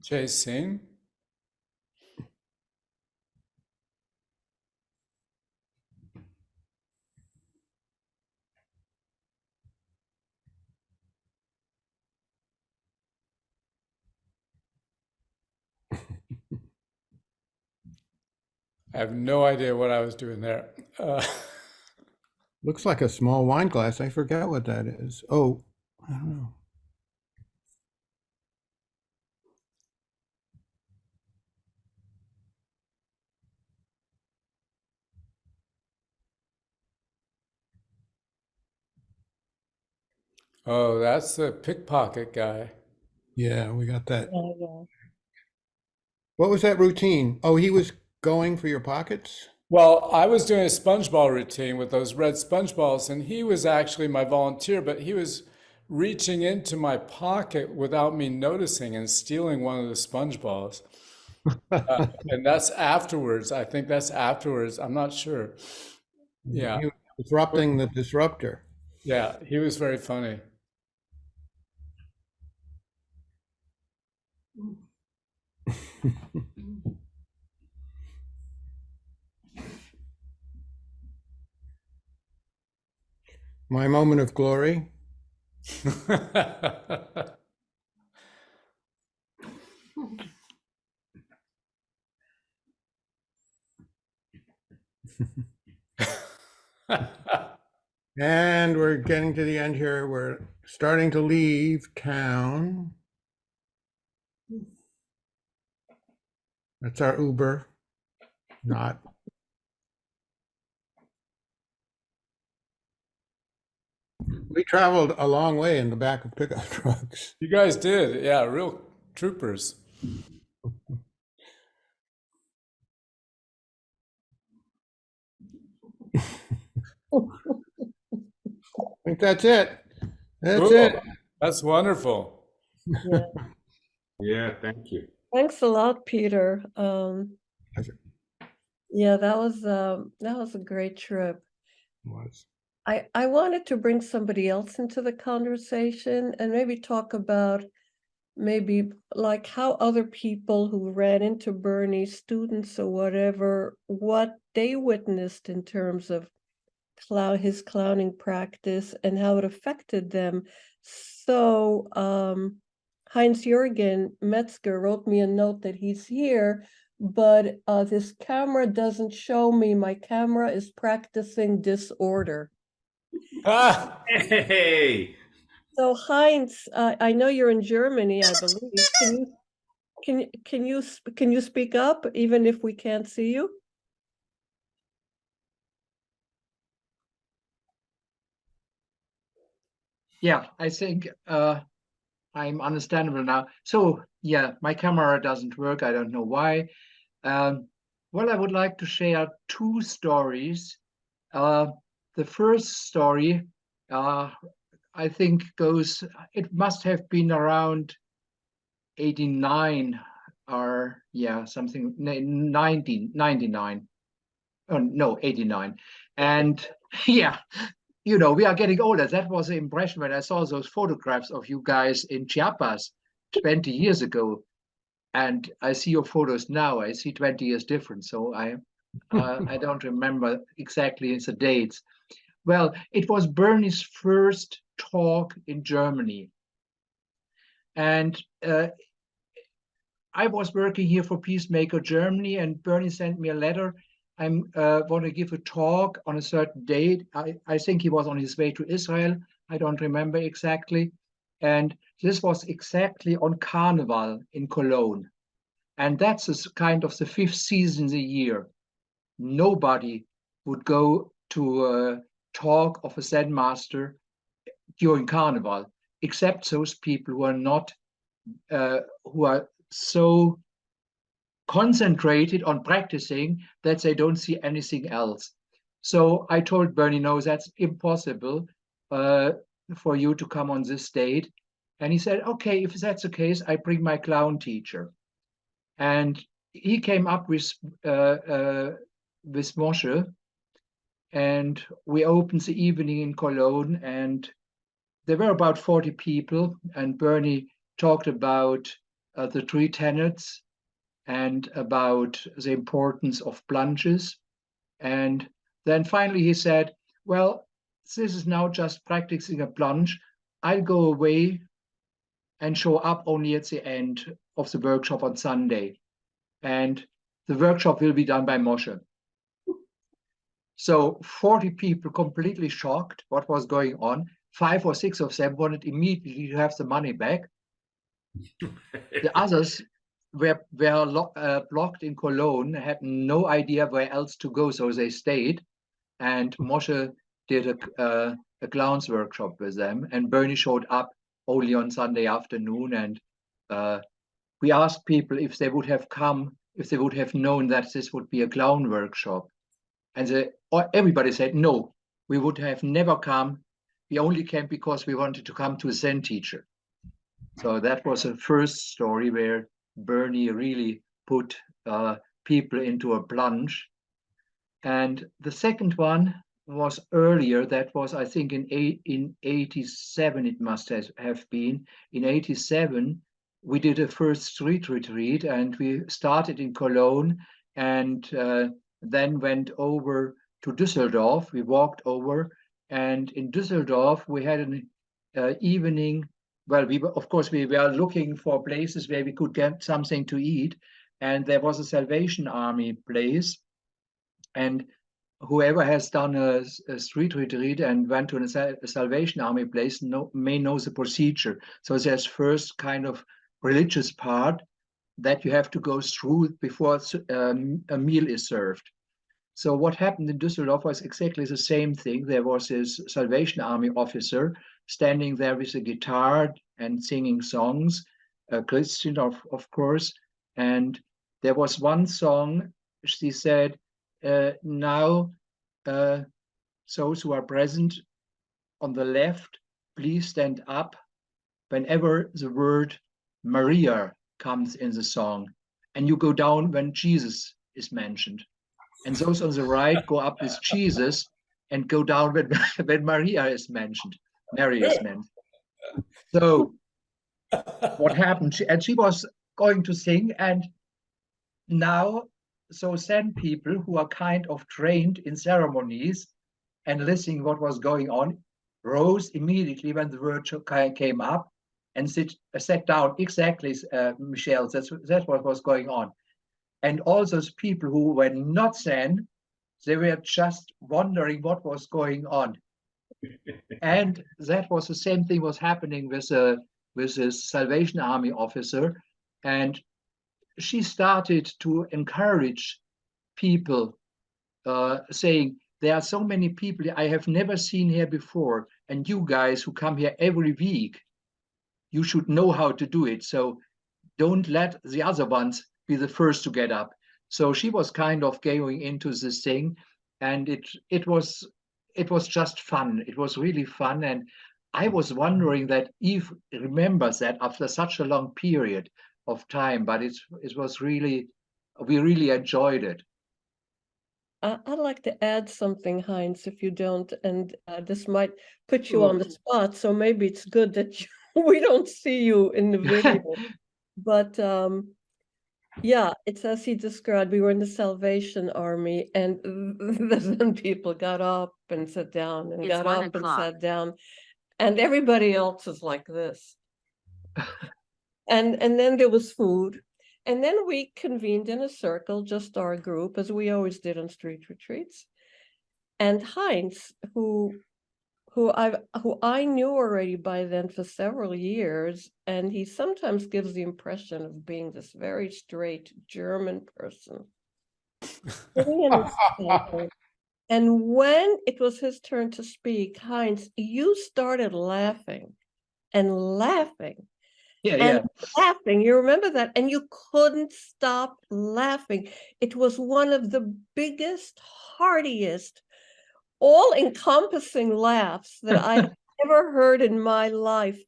Chasing. I have no idea what I was doing there. Looks like a small wine glass. I forget what that is. Oh, I don't know. Oh, that's the pickpocket guy. Yeah, we got that. Yeah, yeah. What was that routine? Oh, he was going for your pockets? Well, I was doing a sponge ball routine with those red sponge balls, and he was actually my volunteer, but he was reaching into my pocket without me noticing and stealing one of the sponge balls. And that's afterwards. I think that's afterwards. I'm not sure. Yeah. He was disrupting the disruptor. Yeah. He was very funny. My moment of glory. And we're getting to the end here. We're starting to leave town. That's our Uber. Not. We traveled a long way in the back of pickup trucks. You guys did. Yeah. Real troopers. I think that's it. That's Cool. it. That's wonderful. Yeah. Yeah, thank you. Thanks a lot, Peter. Pleasure. Yeah, that was a great trip. It was. I wanted to bring somebody else into the conversation and maybe talk about maybe like how other people who ran into Bernie, students or whatever, what they witnessed in terms of his clowning practice and how it affected them. So Heinz-Jürgen Metzger wrote me a note that he's here, but this camera doesn't show me. My camera is practicing disorder. Ah, Hey, So Heinz, I know you're in Germany, I believe. Can you speak up even if we can't see you? Yeah, I think I'm understandable now. So yeah, my camera doesn't work. I don't know why. Well, I would like to share two stories. The first story, I think it must have been around 89 or yeah, something, 1999. Oh, no, 89. And yeah, we are getting older. That was the impression when I saw those photographs of you guys in Chiapas 20 years ago. And I see your photos now. I see 20 years different. So I don't remember exactly the dates. Well, it was Bernie's first talk in Germany. And I was working here for Peacemaker Germany, and Bernie sent me a letter. I want to give a talk on a certain date. I think he was on his way to Israel. I don't remember exactly. And this was exactly on Carnival in Cologne. And that's kind of the fifth season a year. Nobody would go to a talk of a Zen master during Carnival, except those people who are not, who are so concentrated on practicing that they don't see anything else. So I told Bernie, no, that's impossible for you to come on this date. And he said, okay, if that's the case, I bring my clown teacher. And he came up with Moshe, and we opened the evening in Cologne, and there were about 40 people, and Bernie talked about the three tenets and about the importance of plunges. And then finally he said, well, this is now just practicing a plunge. I'll go away and show up only at the end of the workshop on Sunday. And the workshop will be done by Moshe. So 40 people completely shocked what was going on. 5 or 6 of them wanted immediately to have the money back. The others were blocked in Cologne, had no idea where else to go, so they stayed. And Moshe did a clowns workshop with them, and Bernie showed up only on Sunday afternoon, and we asked people if they would have come, if they would have known that this would be a clown workshop, and everybody said no, we would have never come. We only came because we wanted to come to a Zen teacher. So that was the first story where Bernie really put people into a plunge. And the second one was earlier. That was, I think, in 87, it must have been. In 87, we did a first street retreat, and we started in Cologne and then went over to Düsseldorf. We walked over, and in Düsseldorf, we had an evening. Well, of course, we were looking for places where we could get something to eat, and there was a Salvation Army place. And whoever has done a street retreat and went to a Salvation Army place may know the procedure. So there's first kind of religious part that you have to go through before a meal is served. So what happened in Düsseldorf was exactly the same thing. There was this Salvation Army officer standing there with a guitar and singing songs, a Christian of course. And there was one song, she said, now those who are present on the left, please stand up whenever the word Maria comes in the song, and you go down when Jesus is mentioned. And those on the right go up with Jesus and go down when Maria is mentioned. Mary is mentioned. So what happened? She was going to sing, and now so Zen people who are kind of trained in ceremonies and listening what was going on rose immediately when the word came up and sat down. Exactly, Michelle, that's what was going on. And all those people who were not Zen, they were just wondering what was going on. And that was the same thing was happening with this Salvation Army officer. And she started to encourage people, saying, there are so many people I have never seen here before, and you guys who come here every week, you should know how to do it. So don't let the other ones be the first to get up. So she was kind of going into this thing, and it was just fun. It was really fun, and I was wondering that Eve remembers that after such a long period of time, but it was really, we really enjoyed it. I'd like to add something, Heinz, if you don't, and this might put you on the spot, so maybe it's good that we don't see you in the video. But yeah, it's as he described, we were in the Salvation Army, and the Zen people got up and sat down, and got up and sat down, and everybody else is like this. And then there was food. And then we convened in a circle, just our group, as we always did on street retreats. And Heinz, who I knew already by then for several years, and he sometimes gives the impression of being this very straight German person. And when it was his turn to speak, Heinz, you started laughing and laughing. Yeah. Laughing, you remember that, and you couldn't stop laughing. It was one of the biggest, heartiest, all-encompassing laughs that I have ever heard in my life.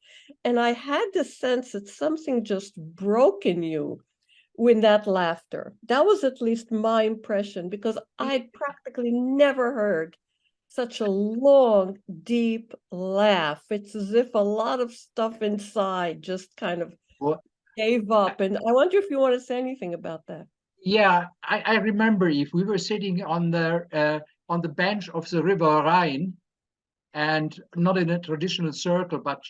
And I had the sense that something just broke in you with that laughter. That was at least my impression, because I practically never heard such a long, deep laugh. It's as if a lot of stuff inside just kind of gave up. And I wonder if you want to say anything about that. Yeah, I remember if we were sitting on the bench of the River Rhine, and not in a traditional circle, but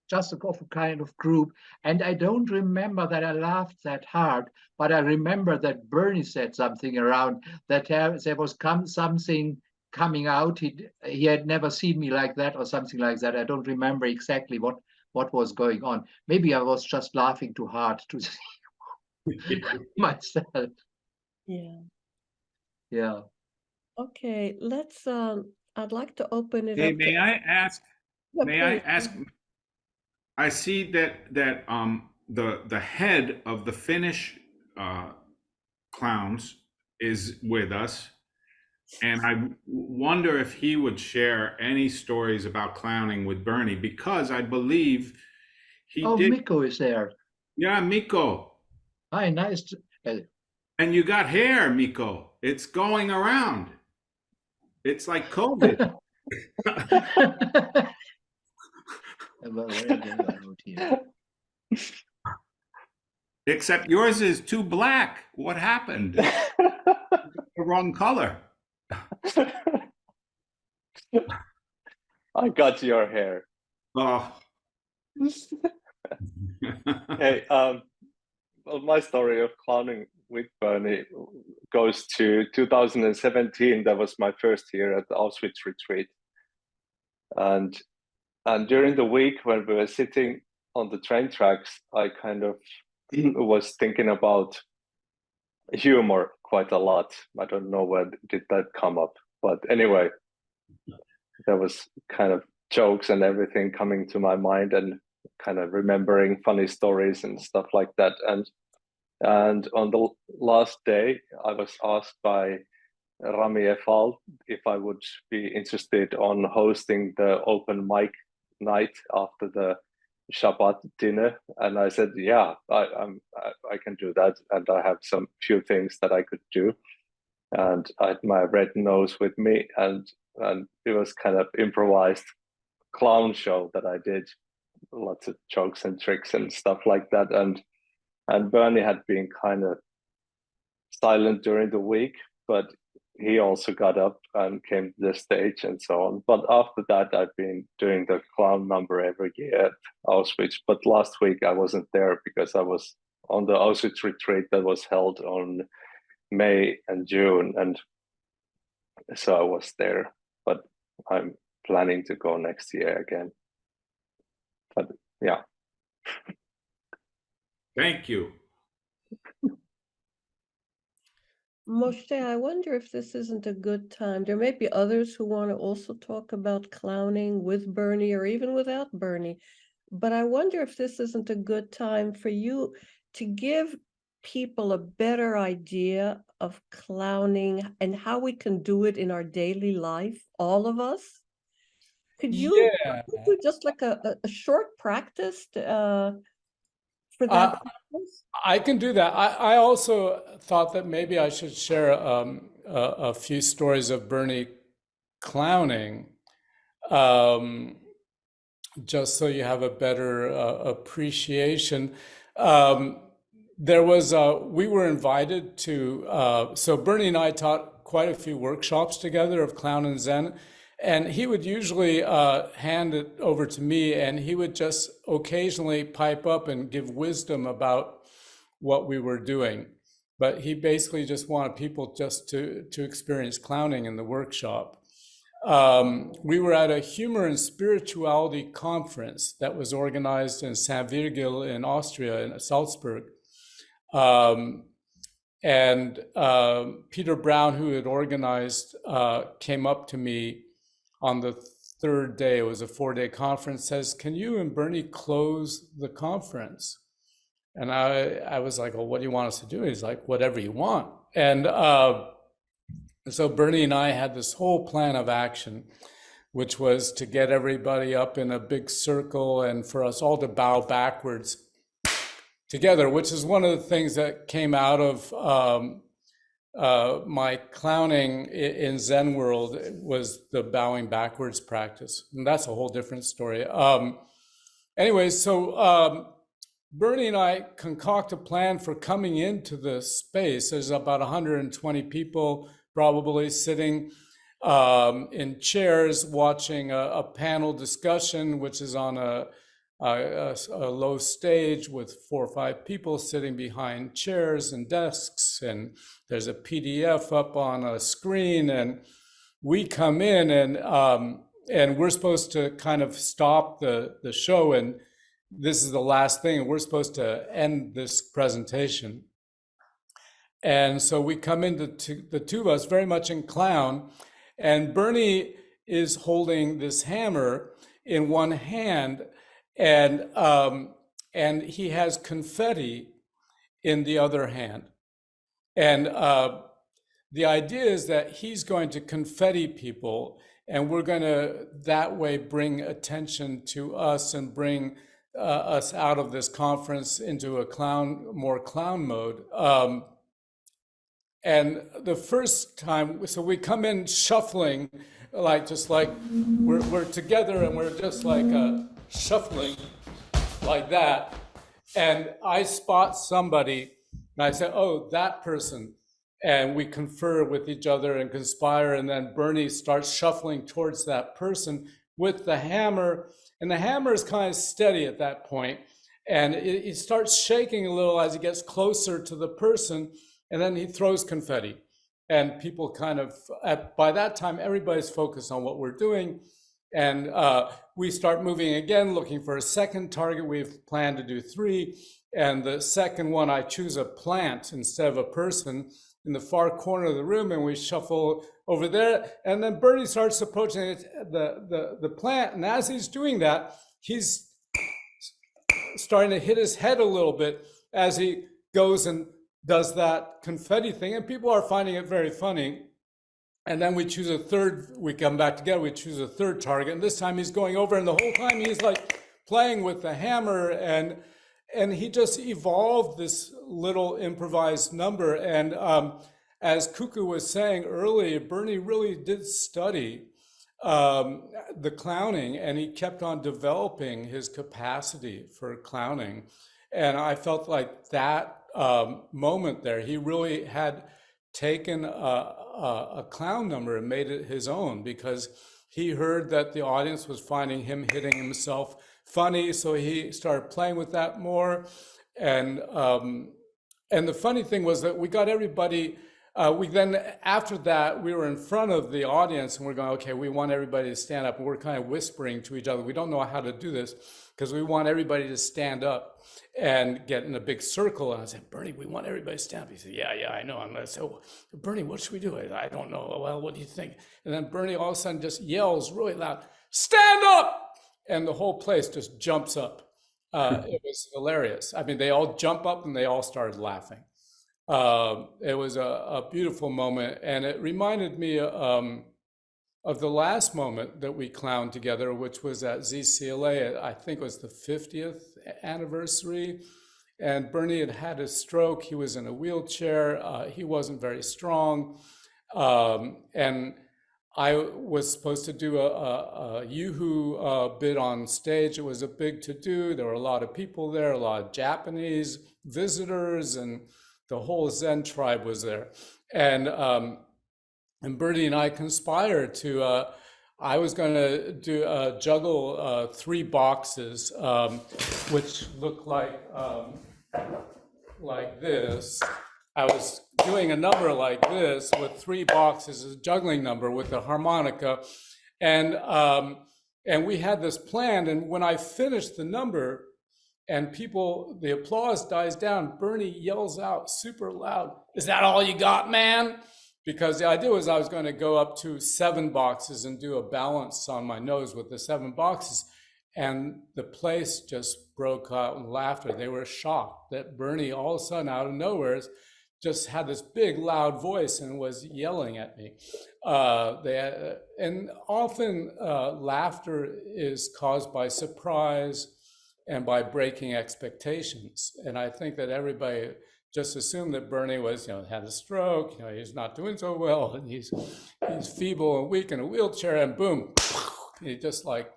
just a kind of group. And I don't remember that I laughed that hard, but I remember that Bernie said something around that there was something coming out. He had never seen me like that or something like that. I don't remember exactly what was going on. Maybe I was just laughing too hard to see myself. Yeah. Yeah. Okay, let's I'd like to open it Hey, up to, yeah, may I please. ask, I see that the head of the Finnish uh, clowns is with us, and I wonder if he would share any stories about clowning with Bernie, because I believe he Oh, did. Miko is there. Yeah, Miko. Hi, nice to, And you got hair, Miko. It's going around. It's like COVID. Well, where do I wrote here? Except yours is too black. What happened? The wrong color. I got your hair. Oh. Hey, well, my story of clowning with Bernie goes to 2017. That was my first year at the Auschwitz retreat, and during the week when we were sitting on the train tracks, I kind of was thinking about humor quite a lot. I don't know where did that come up, but anyway, there was kind of jokes and everything coming to my mind, and kind of remembering funny stories and stuff like that. And on the last day, I was asked by Rami Efal if I would be interested on hosting the open mic night after the Shabbat dinner, and I said, "Yeah, I can do that, and I have some few things that I could do." And I had my red nose with me, and it was kind of improvised clown show that I did, lots of jokes and tricks and stuff like that. And Bernie had been kind of silent during the week, but he also got up and came to the stage and so on. But after that, I've been doing the clown number every year at Auschwitz. But last week I wasn't there because I was on the Auschwitz retreat that was held on May and June, and so I was there. But I'm planning to go next year again. But yeah. Thank you. Moshe, I wonder if this isn't a good time. There may be others who want to also talk about clowning with Bernie or even without Bernie. But I wonder if this isn't a good time for you to give people a better idea of clowning and how we can do it in our daily life, all of us. Could you Yeah. do just like a short practice for that purpose? I can do that. I also thought that maybe I should share a few stories of Bernie clowning, um, just so you have a better appreciation. There was we were invited to. So Bernie and I taught quite a few workshops together of clown and Zen. And he would usually hand it over to me, and he would just occasionally pipe up and give wisdom about what we were doing. But he basically just wanted people just to experience clowning in the workshop. We were at a humor and spirituality conference that was organized in St. Virgil in Austria, in Salzburg. Peter Brown, who had organized, came up to me on the third day. It was a 4-day conference, says, "Can you and Bernie close the conference?" And I was like, "Well, what do you want us to do?" He's like, "Whatever you want." And so Bernie and I had this whole plan of action, which was to get everybody up in a big circle and for us all to bow backwards together, which is one of the things that came out of my clowning in Zen world, was the bowing backwards practice. And that's a whole different story. Anyways, so Bernie and I concoct a plan for coming into the space. There's about 120 people probably sitting in chairs watching a panel discussion, which is on a low stage with 4 or 5 people sitting behind chairs and desks, and there's a PDF up on a screen, and we come in and we're supposed to kind of stop the show, and this is the last thing, and we're supposed to end this presentation. And so we come into the two of us very much in clown, and Bernie is holding this hammer in one hand, and he has confetti in the other hand. And the idea is that he's going to confetti people, and we're going to that way bring attention to us and bring us out of this conference into a more clown mode. And the first time, so we come in shuffling, just like we're together, and we're just like shuffling like that. And I spot somebody, and I say, "Oh, that person." And we confer with each other and conspire. And then Bernie starts shuffling towards that person with the hammer. And the hammer is kind of steady at that point. And it starts shaking a little as he gets closer to the person. And then he throws confetti. And people kind of, by that time, everybody's focused on what we're doing. And we start moving again, looking for a second target. We've planned to do 3. And the second one, I choose a plant instead of a person in the far corner of the room, and we shuffle over there. And then Bernie starts approaching the plant. And as he's doing that, he's starting to hit his head a little bit as he goes and does that confetti thing. And people are finding it very funny. And then we choose a third, we come back together, we choose a third target. And this time he's going over, and the whole time he's like playing with the hammer, and he just evolved this little improvised number. And as Cuckoo was saying earlier, Bernie really did study the clowning, and he kept on developing his capacity for clowning. And I felt like that moment there, he really had taken a clown number and made it his own, because he heard that the audience was finding him hitting himself funny, so he started playing with that more. And the funny thing was that we got everybody. We then, after that, we were in front of the audience, and we're going, okay, we want everybody to stand up. And we're kind of whispering to each other. We don't know how to do this, because we want everybody to stand up and get in a big circle. And I said, Bernie, we want everybody to stand up. He said, yeah, I know. I'm going to say, oh, Bernie, what should we do? I don't know. Well, what do you think? And then Bernie all of a sudden just yells really loud, stand up! And the whole place just jumps up. It was hilarious. I mean, they all jump up and they all started laughing. It was a beautiful moment, and it reminded me of the last moment that we clowned together, which was at ZCLA. I think it was the 50th anniversary, and Bernie had had a stroke. He was in a wheelchair. He wasn't very strong, and I was supposed to do a Yoo-hoo bit on stage. It was a big to-do. There were a lot of people there, a lot of Japanese visitors, and the whole Zen tribe was there. And Bernie and I conspired to, I was going to do juggle 3 boxes, which looked like this. I was doing a number like this with 3 boxes, a juggling number with a harmonica. And we had this planned. And when I finished the number and the applause dies down, Bernie yells out super loud, "Is that all you got, man?" Because the idea was I was going to go up to 7 boxes and do a balance on my nose with the 7 boxes. And the place just broke out in laughter. They were shocked that Bernie all of a sudden out of nowhere just had this big loud voice and was yelling at me. And often laughter is caused by surprise and by breaking expectations. And I think that everybody just assumed that Bernie was, had a stroke, he's not doing so well, and he's feeble and weak in a wheelchair, and boom, he just like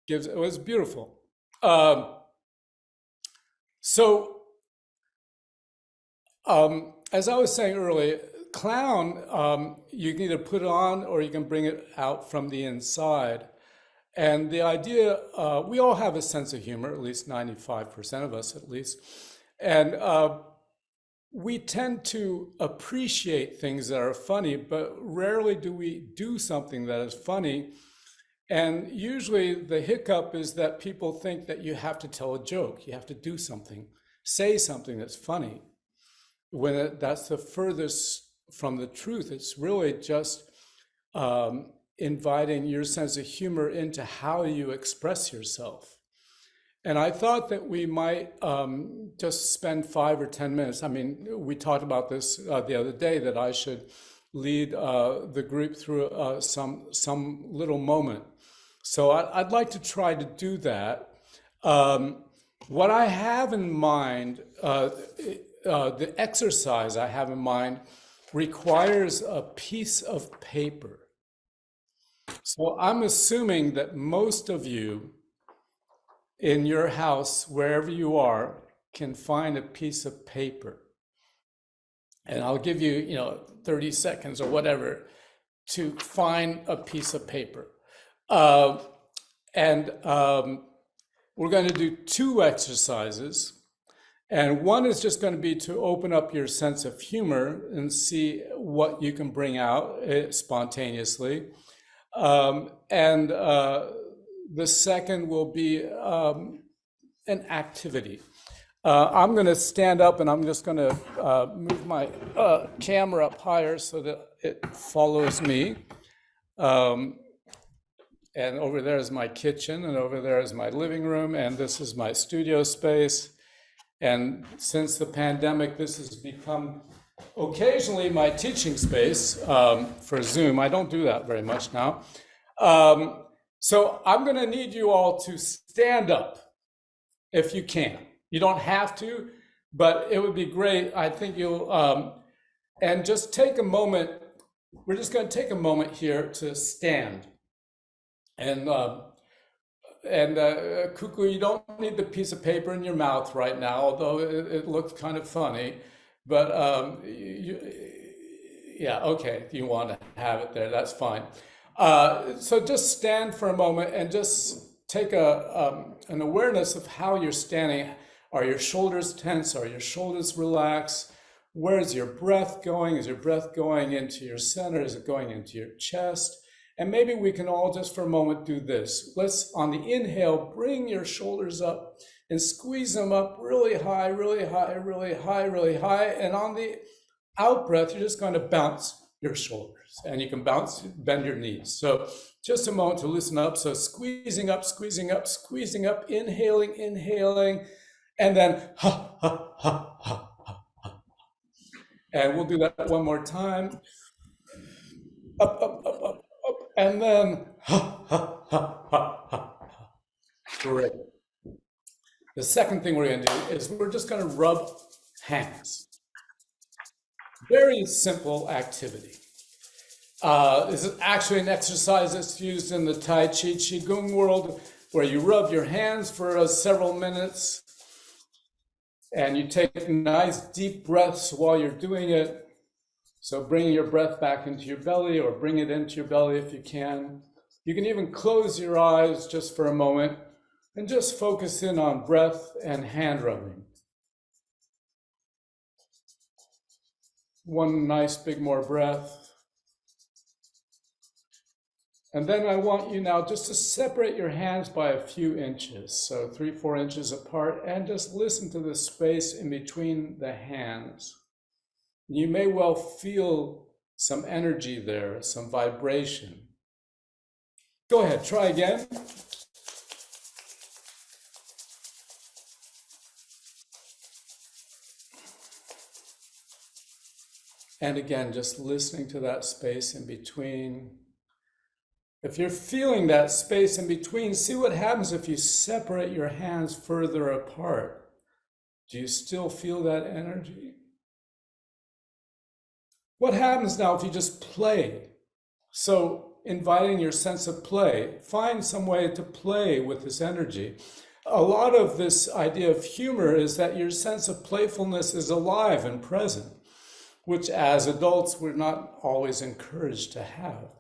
gives, it was beautiful. As I was saying earlier, clown, you can either put it on or you can bring it out from the inside. And the idea, we all have a sense of humor, at least 95% of us at least. And we tend to appreciate things that are funny, but rarely do we do something that is funny. And usually the hiccup is that people think that you have to tell a joke, you have to do something, say something that's funny. When that's the furthest from the truth. It's really just inviting your sense of humor into how you express yourself. And I thought that we might just spend 5 or 10 minutes. I mean, we talked about this the other day, that I should lead the group through some little moment. So I'd like to try to do that. What I have in mind, the exercise I have in mind requires a piece of paper. So I'm assuming that most of you in your house, wherever you are, can find a piece of paper. And I'll give you, 30 seconds or whatever to find a piece of paper. And we're going to do 2 exercises. And one is just going to be to open up your sense of humor and see what you can bring out spontaneously. And the second will be an activity. I'm going to stand up, and I'm just going to move my camera up higher so that it follows me. And over there is my kitchen, and over there is my living room, and this is my studio space. And since the pandemic, this has become occasionally my teaching space for Zoom. I don't do that very much now. So I'm going to need you all to stand up if you can. You don't have to, but it would be great. I think you'll, and just take a moment. We're just going to take a moment here to stand. And Kuku, you don't need the piece of paper in your mouth right now, although it looked kind of funny. But yeah, okay, if you want to have it there, that's fine. So just stand for a moment and just take an awareness of how you're standing. Are your shoulders tense? Are your shoulders relaxed? Where is your breath going? Is your breath going into your center? Is it going into your chest? And maybe we can all just for a moment do this. Let's, on the inhale, bring your shoulders up and squeeze them up really high, really high, really high, really high. And on the out breath, you're just going to bounce your shoulders, and you can bend your knees. So just a moment to listen up. So squeezing up, squeezing up, squeezing up, inhaling, inhaling, and then ha, ha, ha, ha, ha, ha. And we'll do that one more time. Up, up, up, up. And then, ha, ha, ha, ha, ha. Great. The second thing we're going to do is we're just going to rub hands. Very simple activity. This is actually an exercise that's used in the Tai Chi Qigong world, where you rub your hands for several minutes, and you take nice deep breaths while you're doing it. So bring your breath back into your belly, or bring it into your belly if you can. You can even close your eyes just for a moment and just focus in on breath and hand rubbing. One nice big more breath. And then I want you now just to separate your hands by a few inches, so 3-4 inches apart, and just listen to the space in between the hands. You may well feel some energy there, some vibration. Go ahead, try again. And again, just listening to that space in between. If you're feeling that space in between, see what happens if you separate your hands further apart. Do you still feel that energy? What happens now if you just play? So inviting your sense of play, find some way to play with this energy. A lot of this idea of humor is that your sense of playfulness is alive and present, which as adults we're not always encouraged to have.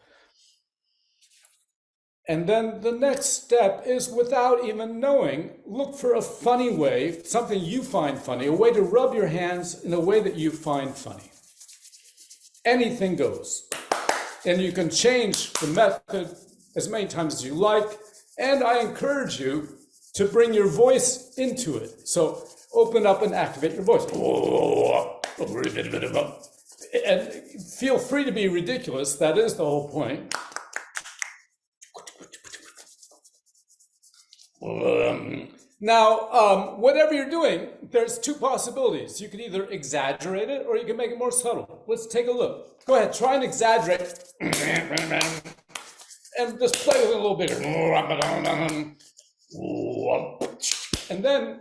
And then the next step is, without even knowing, look for a funny way, something you find funny, a way to rub your hands in a way that you find funny. Anything goes. And you can change the method as many times as you like. And I encourage you to bring your voice into it. So open up and activate your voice. And feel free to be ridiculous. That is the whole point. Now, whatever you're doing, there's two possibilities. You can either exaggerate it or you can make it more subtle. Let's take a look. Go ahead, try and exaggerate. And just play with it a little bigger. And then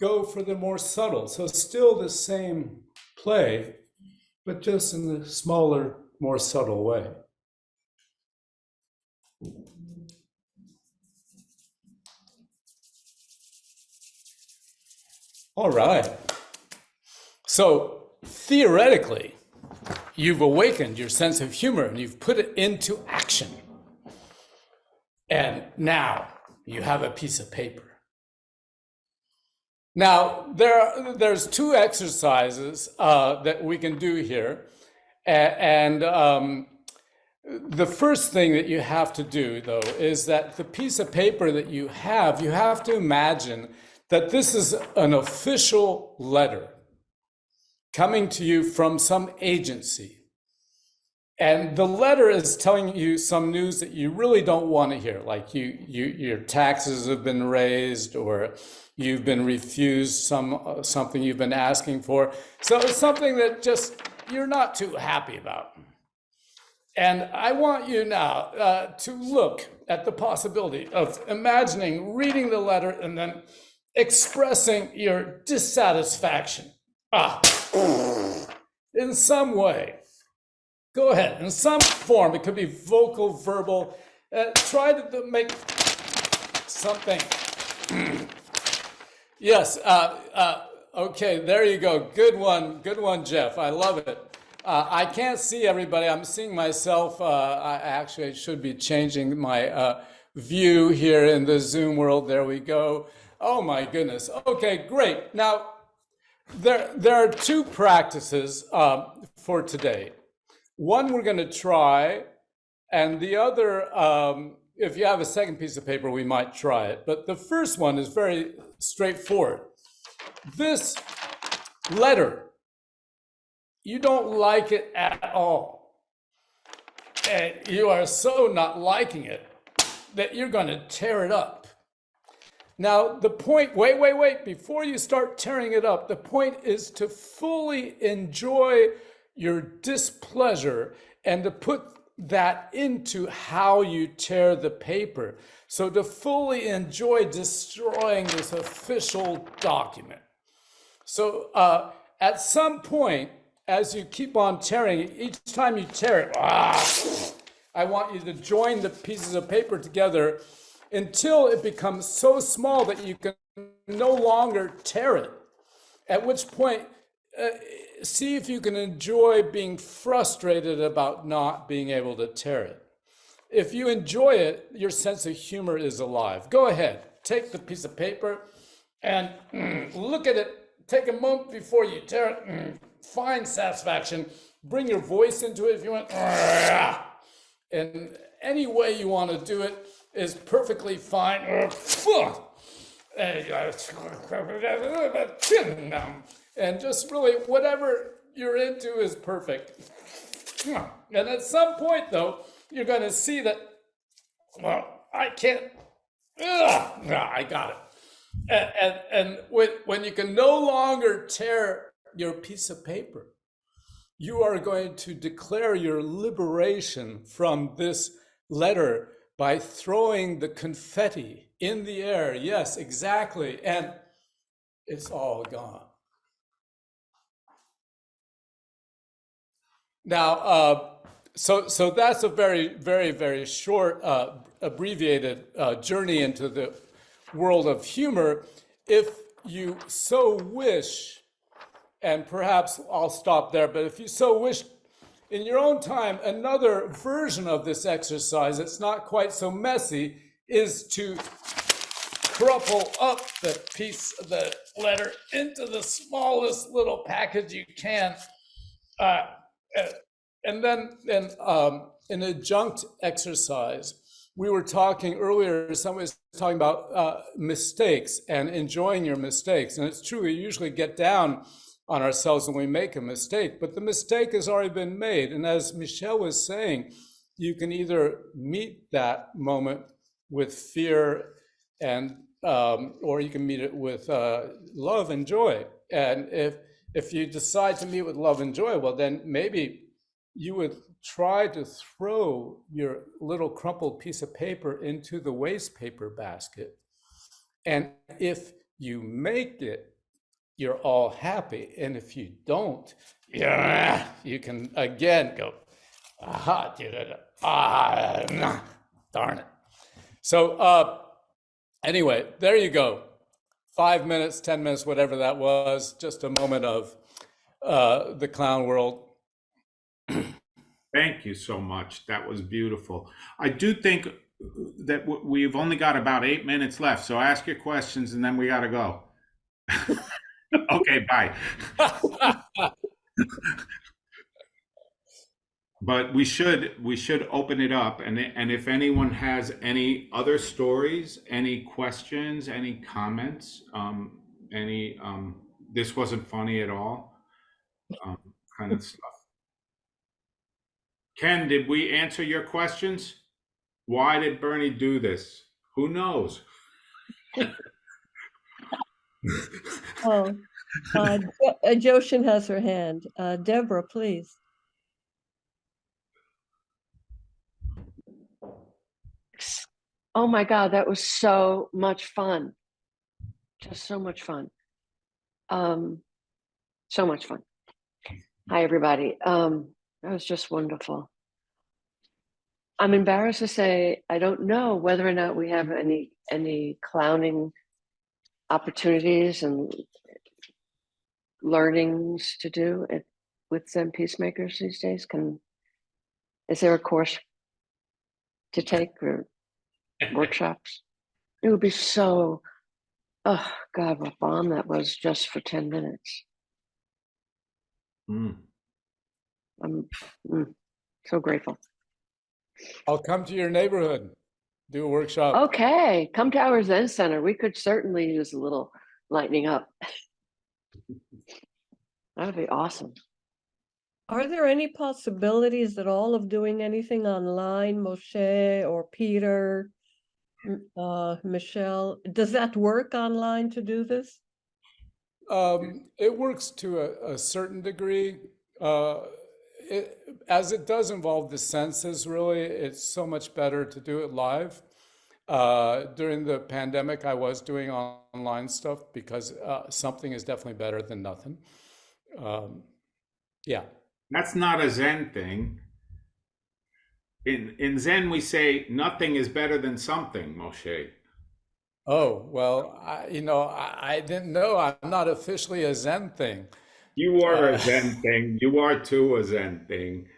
go for the more subtle. So still the same play, but just in the smaller, more subtle way. All right. So theoretically, you've awakened your sense of humor and you've put it into action. And now you have a piece of paper. Now, there's two exercises that we can do here. And the first thing that you have to do, though, is that the piece of paper that you have to imagine that this is an official letter coming to you from some agency. And the letter is telling you some news that you really don't want to hear, like your taxes have been raised, or you've been refused something you've been asking for. So it's something that just you're not too happy about. And I want you now to look at the possibility of imagining reading the letter and then expressing your dissatisfaction. In some way. Go ahead, in some form. It could be vocal, verbal. Try to make something. Yes, okay, there you go. Good one, Jeff. I love it. I can't see everybody. I'm seeing myself. I actually should be changing my view here in the Zoom world. There we go. Oh my goodness. Okay, great. Now, there are two practices for today. One we're going to try, and the other, if you have a second piece of paper, we might try it. But the first one is very straightforward. This letter, you don't like it at all. And you are so not liking it that you're going to tear it up. Now, the point, wait, before you start tearing it up, the point is to fully enjoy your displeasure and to put that into how you tear the paper. So to fully enjoy destroying this official document. So at some point, as you keep on tearing it, each time you tear it, I want you to join the pieces of paper together until it becomes so small that you can no longer tear it. At which point, see if you can enjoy being frustrated about not being able to tear it. If you enjoy it, your sense of humor is alive. Go ahead, take the piece of paper and look at it. Take a moment before you tear it. Find satisfaction. Bring your voice into it if you want. And any way you want to do it is perfectly fine. And just really whatever you're into is perfect. And at some point, though, you're going to see that, well, I can't. I got it. And when you can no longer tear your piece of paper, you are going to declare your liberation from this letter by throwing the confetti in the air. Yes, exactly. And it's all gone. Now, so that's a very, very, very short, abbreviated journey into the world of humor. If you so wish, and perhaps I'll stop there, but if you so wish, in your own time, another version of this exercise, it's not quite so messy, is to crumple up the piece of the letter into the smallest little package you can. And then an adjunct exercise. We were talking earlier, somebody was talking about mistakes and enjoying your mistakes. And it's true, we usually get down on ourselves when we make a mistake, but the mistake has already been made. And as Michelle was saying, you can either meet that moment with fear and or you can meet it with love and joy. And if you decide to meet with love and joy, well, then maybe you would try to throw your little crumpled piece of paper into the waste paper basket. And if you make it, you're all happy. And if you don't, yeah, you can again go, aha, darn it. So anyway, there you go. 5 minutes, 10 minutes, whatever that was, just a moment of the clown world. Thank you so much. That was beautiful. I do think that we've only got about 8 minutes left. So ask your questions and then we got to go. Okay, bye. But we should open it up, and if anyone has any other stories, any questions, any comments, any this wasn't funny at all, kind of stuff. Ken, did we answer your questions? Why did Bernie do this? Who knows? Oh, Joshin has her hand. Deborah, please. Oh my God, that was so much fun. Just so much fun. So much fun. Hi, everybody. That was just wonderful. I'm embarrassed to say I don't know whether or not we have any clowning opportunities and learnings to do with Zen peacemakers these days. Is there a course to take or workshops? It would be so, oh God, what bomb that was just for 10 minutes. Mm. I'm so grateful. I'll come to your neighborhood, do a workshop. Okay, come to our Zen Center. We could certainly use a little lightening up. That would be awesome. Are there any possibilities at all of doing anything online, Moshe or Peter, Michelle? Does that work online to do this? It works to a certain degree. As it does involve the senses, really, it's so much better to do it live. During the pandemic, I was doing online stuff because something is definitely better than nothing. Yeah. That's not a Zen thing. In Zen, we say nothing is better than something, Moshe. Oh, well, I didn't know. I'm not officially a Zen thing. You are a Zen thing. You are too a Zen thing.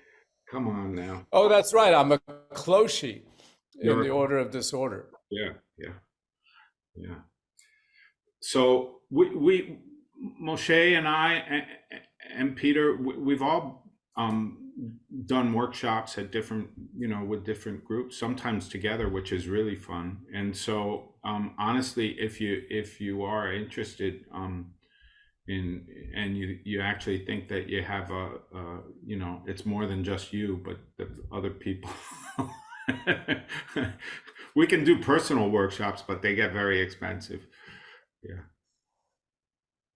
Come on now. Oh, that's right. I'm a Closhi in You're the order of disorder. Yeah. So we Moshe and I and Peter, we've all done workshops at different, with different groups, sometimes together, which is really fun. And so honestly, if you are interested and you actually think that you have it's more than just you, but that other people. We can do personal workshops, but they get very expensive. Yeah.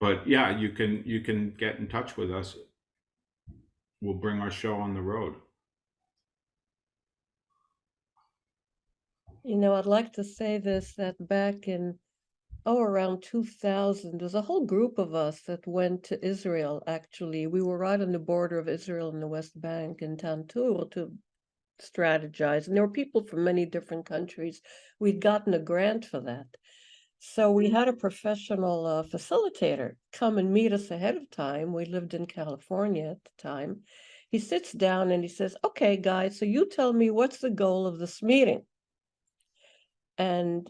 But yeah, you can get in touch with us. We'll bring our show on the road. I'd like to say this, that back in, around 2000, there's a whole group of us that went to Israel, actually. We were right on the border of Israel and the West Bank in Tantur to strategize. And there were people from many different countries. We'd gotten a grant for that. So we had a professional facilitator come and meet us ahead of time. We lived in California at the time. He sits down and he says, okay, guys, so you tell me what's the goal of this meeting? And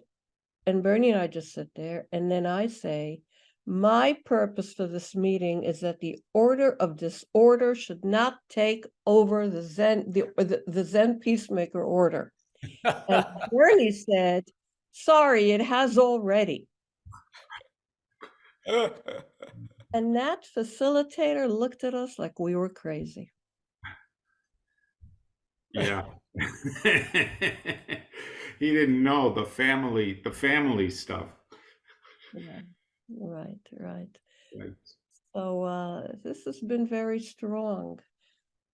Bernie and I just sit there, and then I say, my purpose for this meeting is that the order of disorder should not take over the Zen peacemaker order. And Bernie said, sorry, it has already. And that facilitator looked at us like we were crazy. Yeah. He didn't know the family stuff. Yeah, right, right. Like, So this has been very strong.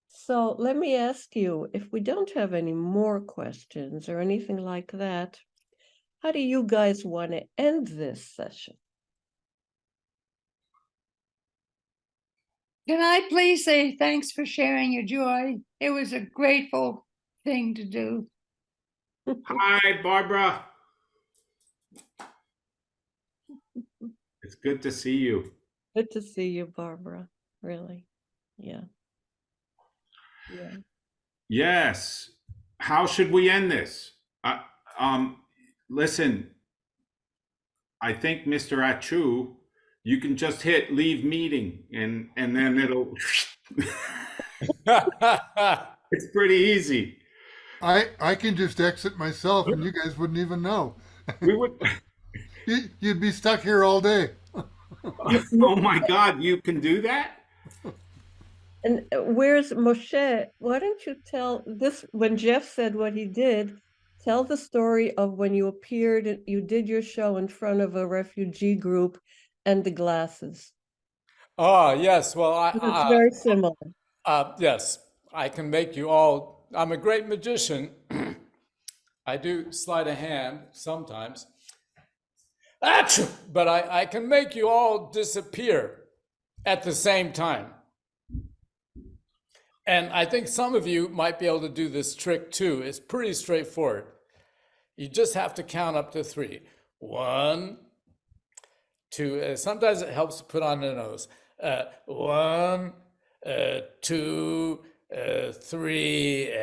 So let me ask you, if we don't have any more questions or anything like that, how do you guys want to end this session? Can I please say thanks for sharing your joy? It was a grateful thing to do. Hi, Barbara. It's good to see you. Good to see you, Barbara. Really. Yeah. Yeah. Yes. How should we end this? Uh, um, listen, I think Mr. Achu, you can just hit leave meeting and then it'll it's pretty easy. I can just exit myself, and you guys wouldn't even know. We would You'd be stuck here all day. oh my God, you can do that? And where's Moshe? Why don't you tell this when Jeff said what he did? Tell the story of when you appeared, you did your show in front of a refugee group and the glasses. Ah, yes. Well, It's very similar. yes, I can make you all. I'm a great magician. I do sleight of hand sometimes. Achoo! But I can make you all disappear at the same time. And I think some of you might be able to do this trick too. It's pretty straightforward. You just have to count up to 3. 1, 2. Sometimes it helps to put on the nose. 1, 2, 3.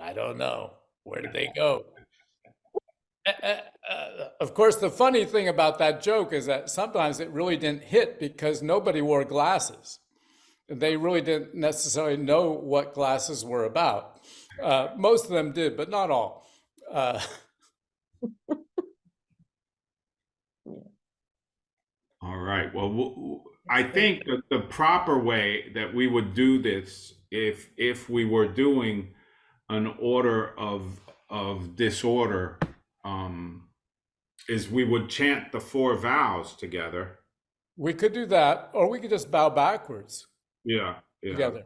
I don't know. Where did they go? Of course, the funny thing about that joke is that sometimes it really didn't hit because nobody wore glasses. They really didn't necessarily know what glasses were about. Most of them did, but not all. All right. Well, I think that the proper way that we would do this, if we were doing an order of disorder, is we would chant the 4 vows together. We could do that, or we could just bow backwards Yeah, yeah. together.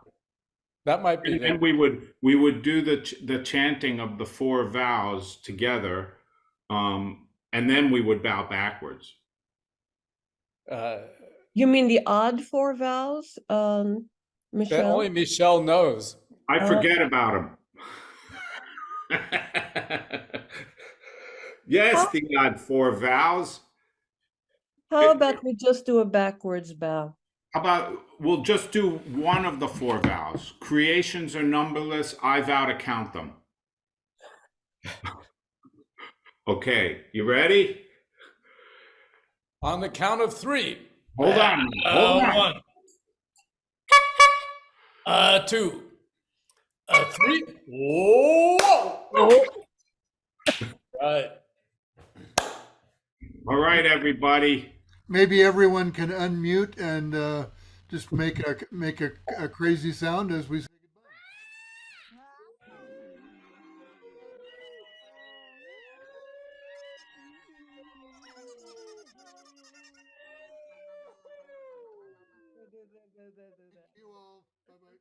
That might be And we would do the chanting of the 4 vows together, and then we would bow backwards. You mean the odd 4 vowels, that Michelle? only Michelle knows. I forget about them. Yes, the odd 4 vows. How about we just do a backwards bow? How about we'll just do one of the 4 vows. Creations are numberless. I vow to count them. Okay, you ready? On the count of 3. Hold on. Hold on. 1, 2, 3. Whoa! Right. All right, everybody. Maybe everyone can unmute and just make a crazy sound as we say goodbye. Thank you all. Bye bye.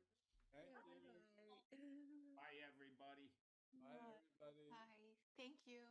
Bye, everybody. Bye, everybody. Hi, thank you.